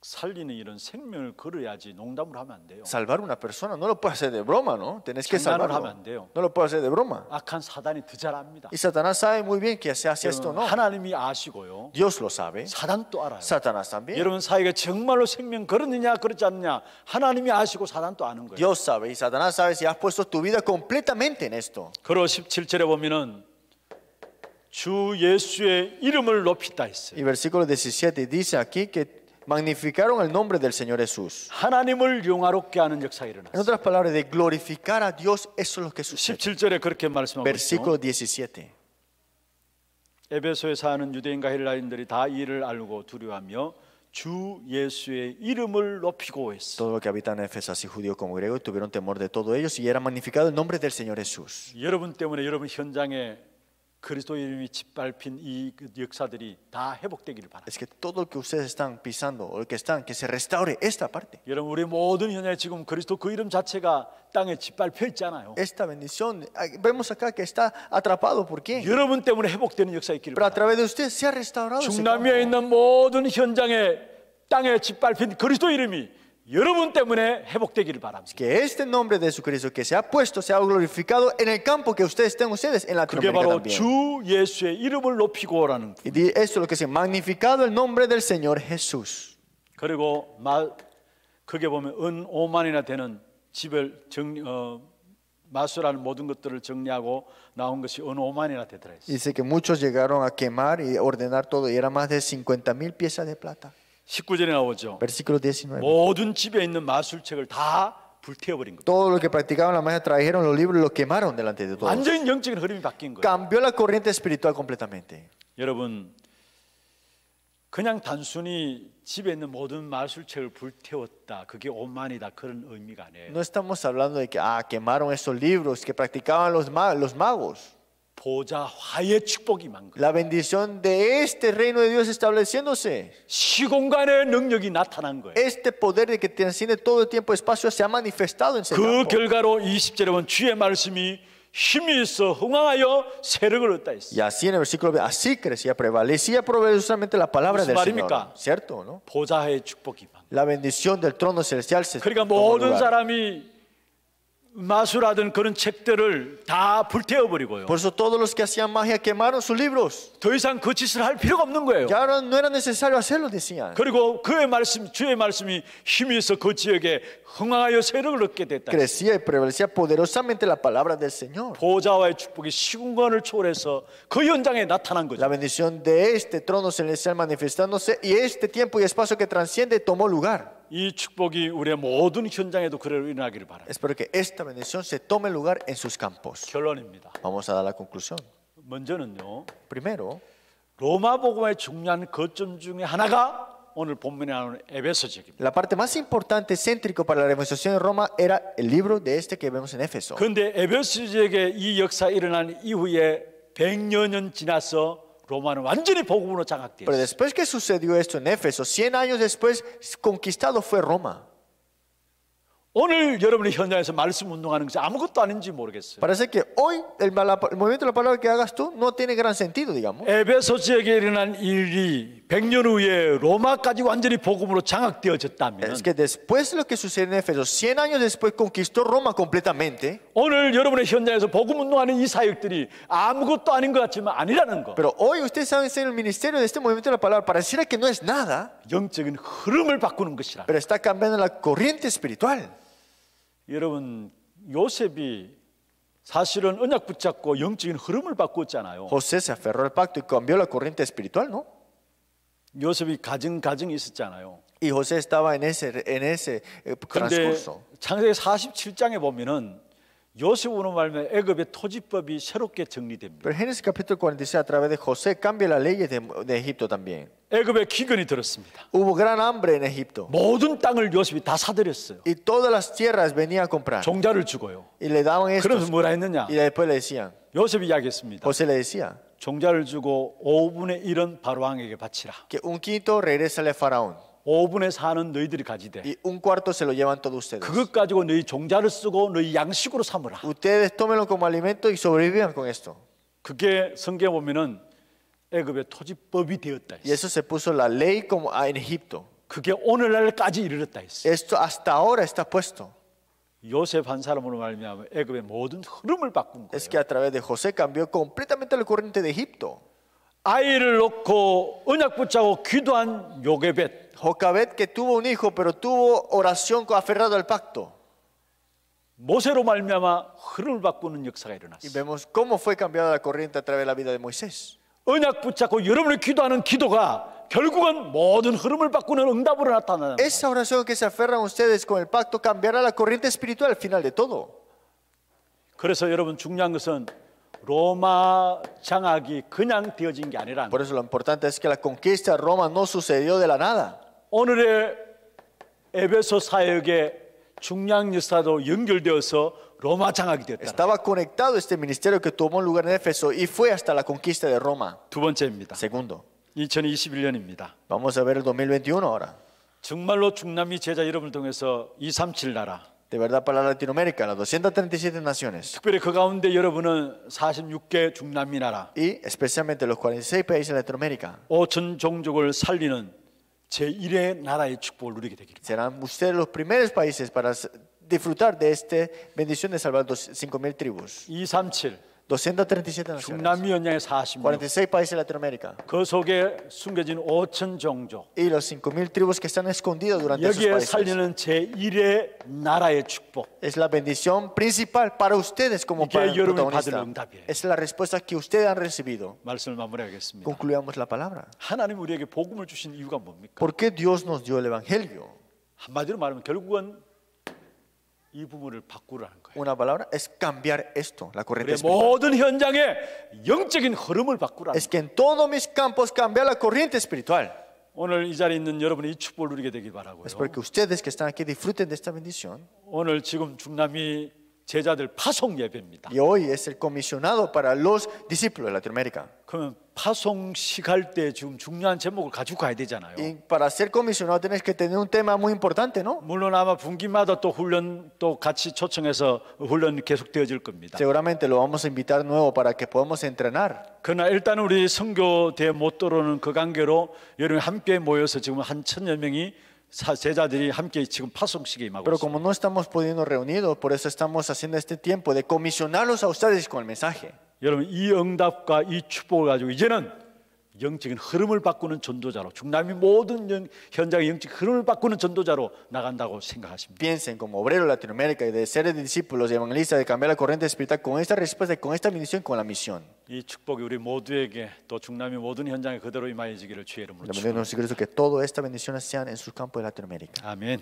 살리는 일은 생명을 걸어야지 농담으로 하면 안 돼요. Salvar a una persona no lo puede hacer de broma, ¿no? Tenés que 장난으로 salvarlo. 하면 안 돼요. No lo puede hacer de broma. 악한 사단이 더 잘 압니다. Y Satanás sabe muy bien que se hace esto, 여러분, ¿no? 하나님이 아시고요. Dios lo sabe. 사단도 알아요. Satanás también. 여러분 사이가 정말로 생명 걸었느냐 그렇지 않느냐 하나님이 아시고 사단도 아는 거예요. Dios sabe y Satanás sabe si has puesto tu vida completamente en esto. 그리고 17절에 보면은 주 예수의 이름을 높이다 했어요. Y versículo 17 dice aquí que magnificaron el nombre del Señor Jesús. 하나님을 영화롭게 하는 역사가 En 일어났어요. otras palabras, de glorificar a Dios, eso es lo que sucede. 17절에 그렇게 말씀하고 Versículo 있죠. 17. 에베소에 사는 유대인과 헬라인들이 다 이를 알고 두려워하며 주 예수의 이름을 높이고 했어. Todo lo que habitan en Éfeso, así judío como griego, tuvieron temor de todos ellos y era magnificado el nombre del Señor Jesús. 여러분 때문에 여러분 현장에 그리스도 이름이 짓밟힌 이 역사들이 다 회복되기를 바랍니다. Es que todo lo que ustedes están pisando o lo que están, que se restaure esta parte. 여러분 우리 모든 현장에 지금 그리스도 그 이름 자체가 땅에 짓밟혀 있잖아요. Esta bendición, vemos acá que está atrapado. ¿Por qué? 여러분 때문에 회복되는 역사 있기를 Pero a 바랍니다. través de usted se ha restaurado ese 중남미에 campo. 있는 모든 현장에 땅에 짓밟힌 그리스도 이름이 여러분 때문에 회복되기를 바랍니다. Que este nombre de Jesucristo que se ha puesto, se ha glorificado en el campo que ustedes estén ustedes en 그게 Latinoamérica 바로 también. 주 예수의 이름을 높이고라는. Y esto es lo que dice, magnificado el nombre del Señor Jesús. 그리고 그게 보면 은 5만이나 되는 집을 마술하는 모든 것들을 정리하고 나온 것이 은 5만이나 되더라 했어요. Dice que muchos llegaron a quemar y ordenar todo y era más de 50,000 piezas de plata. 19절에 나오죠. Versículo 19. 모든 집에 있는 마술책을 다 불태워버린 거예요. Todo lo que practicaban la magia trajeron los libros y los quemaron delante de todos. 완전히 영적인 흐름이 바뀐 거예요. Cambió la corriente espiritual completamente. 여러분 그냥 단순히 집에 있는 모든 마술책을 불태웠다 그게 오만이다 그런 의미가 아니에요. No estamos hablando de que quemaron esos libros que practicaban los magos. 보좌 화의 축복이 만 거예요. La bendición de este reino de Dios estableciéndose. 시공간의 능력이 나타난 거예요. Este poder de que trasciende todo el tiempo y espacio se ha manifestado en ese 그 campo. 결과로 20절에 보면 주의 말씀이 힘이 있어 흥황하여 세력을 얻다 했어요. Y así en el versículo, así crecía, prevalecía proversamente la palabra del Señor. 말입니까? ¿Cierto? ¿No? 보좌의 축복이 만. La bendición del trono celestial se 그러니까 tomó 모든 lugar. 사람이 마술하던 그런 책들을 다 불태워 버리고요. Por eso todos los que hacían magia quemaron sus libros. 더 이상 그 짓을 할 필요가 없는 거예요. Ya no era necesario hacerlo, decían. 그리고 그의 말씀, 주의 말씀이 힘이 있어 그 지역에 흥황하여 세력을 얻게 됐다. Crecía y prevalecía poderosamente la palabra del Señor. 보좌와의 축복이 시공간을 초월해서 그 현장에 나타난 거죠. La bendición de este trono celestial manifestándose y este tiempo y espacio que transciende tomó lugar. 이 축복이 우리의 모든 현장에도 그대로 일어나기를 바랍니다. Espero que esta bendición se tome lugar en sus campos. 결론입니다. Vamos a dar la conclusión. 먼저는요. Primero, 로마 복음의 중요한 거점 중에 하나가 오늘 본문에 나오는 에베소 지역입니다. la parte más importante, céntrico para la demostración de Roma era el libro de este que vemos en Éfeso. 그런데 에베소 지역에 이 역사 일어난 이후에 100여 년 지나서 로마는 완전히 복음으로 Pero 장악되었어요. después que sucedió esto en Éfeso, 100 años después, conquistado fue Roma. 오늘 여러분의 현장에서 말씀 운동하는 것이 아무것도 아닌지 모르겠어요. Parece que hoy el movimiento de la palabra que hagas tú no tiene gran sentido, digamos. 에베소 지역에 일어난 일이 100년 후에 로마까지 완전히 복음으로 장악되어졌다면 Es que después de lo que sucedió en Éfeso, 100 años después conquistó Roma completamente. 오늘 여러분의 현장에서 복음 운동하는 이 사역들이 아무것도 아닌 것 같지만 아니라는 거. Pero hoy ustedes saben en el ministerio de este movimiento de la palabra, pareciera que no es nada, 영적인 흐름을 바꾸는 것이라. pero está cambiando la corriente espiritual. 여러분 요셉이 사실은 언약 붙잡고 영적인 흐름을 바꿨잖아요. José se aferró al pacto y cambió la corriente espiritual, ¿no? 요셉이 가정이 있었잖아요. Y José estaba en ese 그런데 transcurso. 창세기 47장에 보면은 요셉으로 말하면 애굽의 토지법이 새롭게 정리됩니다. Pero Génesis capítulo 46, a través de José, cambia las leyes de Egipto también. 애굽에 기근이 들었습니다. Hubo gran hambre en Egipto. 모든 땅을 요셉이 다 사들였어요. Y todas las tierras venían a comprar. 종자를 주고요. Y le daban 그러면서 esto. 뭐라 했느냐? Y después le decían, 요셉이 이야기했습니다. José le decía, 종자를 주고 5분의 1은 바로왕에게 바치라. que un quinto regrésale a Faraón. 5분의 4는 너희들이 가지되 Y un cuarto se lo llevan todos ustedes. 그것 가지고 너희 종자를 쓰고 너희 양식으로 삼으라. Ustedes tómenlo como alimento y sobrevivan con esto. 그게 성경에 보면은 애굽의 토지법이 되었다 Y 했어요. eso se puso la ley como en Egipto. 그게 오늘날까지 이르렀다 했어요. Esto hasta ahora está puesto. 요셉 한 사람으로 말미암아 애굽의 모든 흐름을 바꾼 Es 거예요. que a través de José cambió completamente la corriente de Egipto. 아이를 놓고 언약 붙잡고 기도한 요게벳, Jocabet que tuvo un hijo pero tuvo oración aferrado al pacto. 모세로 말미암아 흐름을 바꾸는 역사가 Y 일어났어요. vemos cómo fue cambiada la corriente a través de la vida de Moisés. 언약 붙잡고 여러분이 기도하는 기도가 결국은 모든 흐름을 바꾸는 응답으로 나타나는 거예요. Esa oración que se aferran ustedes con el pacto cambiará la corriente espiritual al final de todo. 그래서 여러분 중요한 것은 로마 장악이 그냥 되어진 게 아니라 Por eso lo importante es que la conquista de Roma no sucedió de la nada. 오늘의 에베소 사역의 중요한 역사도 연결되어서 로마 장악이 되었다. Estaba conectado este ministerio que tomó lugar en Éfeso y fue hasta la conquista de Roma. 두 번째입니다. Segundo, 2021년입니다. vamos a ver el 2021 ahora. 정말로 중남미 제자 여러분을 통해서 237 나라, De verdad para Latinoamérica, las 237 naciones 특별히 그 가운데 여러분은 46개 중남미 나라, y especialmente los 46 países de Latinoamérica 5천 종족을 살리는 제1의 나라의 축복을 누리게 되기를. serán ustedes los primeros países para disfrutar de esta bendición de salvar 5.000 tribus. 237 237 naciones, 중남미 연장의 46, 46 países de Latinoamérica 그 속에 숨겨진 5천 종족, y los 5.000 tribus que están escondidos durante esos 여기에 países. 살리는 제1의 나라의 축복. Es la bendición principal para ustedes como 이게 여러분이 protagonistas. 받을 응답이에요. Es la respuesta que ustedes han recibido. 말씀을 마무리하겠습니다. Concluyamos la palabra. 하나님 우리에게 복음을 주신 이유가 뭡니까? ¿Por qué Dios nos dio el Evangelio? 한마디로 말하면 결국은 이 부분을 바꾸라는 거예요. Una palabra es cambiar esto, la corriente 우리의 espiritual. 모든 현장에 영적인 흐름을 바꾸라는 Es que en todos mis campos cambiar la corriente espiritual. 오늘 이 자리에 있는 여러분이 이 축복을 누리게 되길 바라고요. Es porque ustedes que están aquí disfruten de esta bendición. 오늘 지금 중남미 제자들 파송 예배입니다. Y hoy es el comisionado para los discípulos de Latinoamérica. 그러면 파송식 할 때 지금 중요한 제목을 가지고 가야 되잖아요. Y para ser comisionado tienes que tener un tema muy importante, ¿no? 물론 아마 분기마다 또 훈련 또 같이 초청해서 훈련 계속 되어질 겁니다. Seguramente lo vamos a invitar nuevo para que podamos entrenar. 그러나 일단 우리 선교대 모토로는 그 관계로 여러분이 함께 모여서 지금 한 1,000여 명이 제자들이 함께 지금 파송식에 임하고 Pero 있습니다. como no estamos pudiendo reunidos, por eso estamos haciendo este tiempo de comisionarlos a ustedes con el mensaje. 여러분 이 응답과 이 축복을 가지고 이제는 영적인 흐름을 바꾸는 전도자로 중남미 모든 현장의 영적 흐름을 바꾸는 전도자로 나간다고 생각하십니다. Piensen como obreros de Latinoamérica y de ser discípulos y evangelistas, de cambiar la corriente espiritual con esta respuesta, con esta bendición, con la misión. 이 축복이 우리 모두에게 또 중남미 모든 현장에 그대로 임하여지기를 주의 이름으로 En el nombre de nuestro Cristo, que toda esta bendición sean en sus campos de Latinoamérica. 아멘.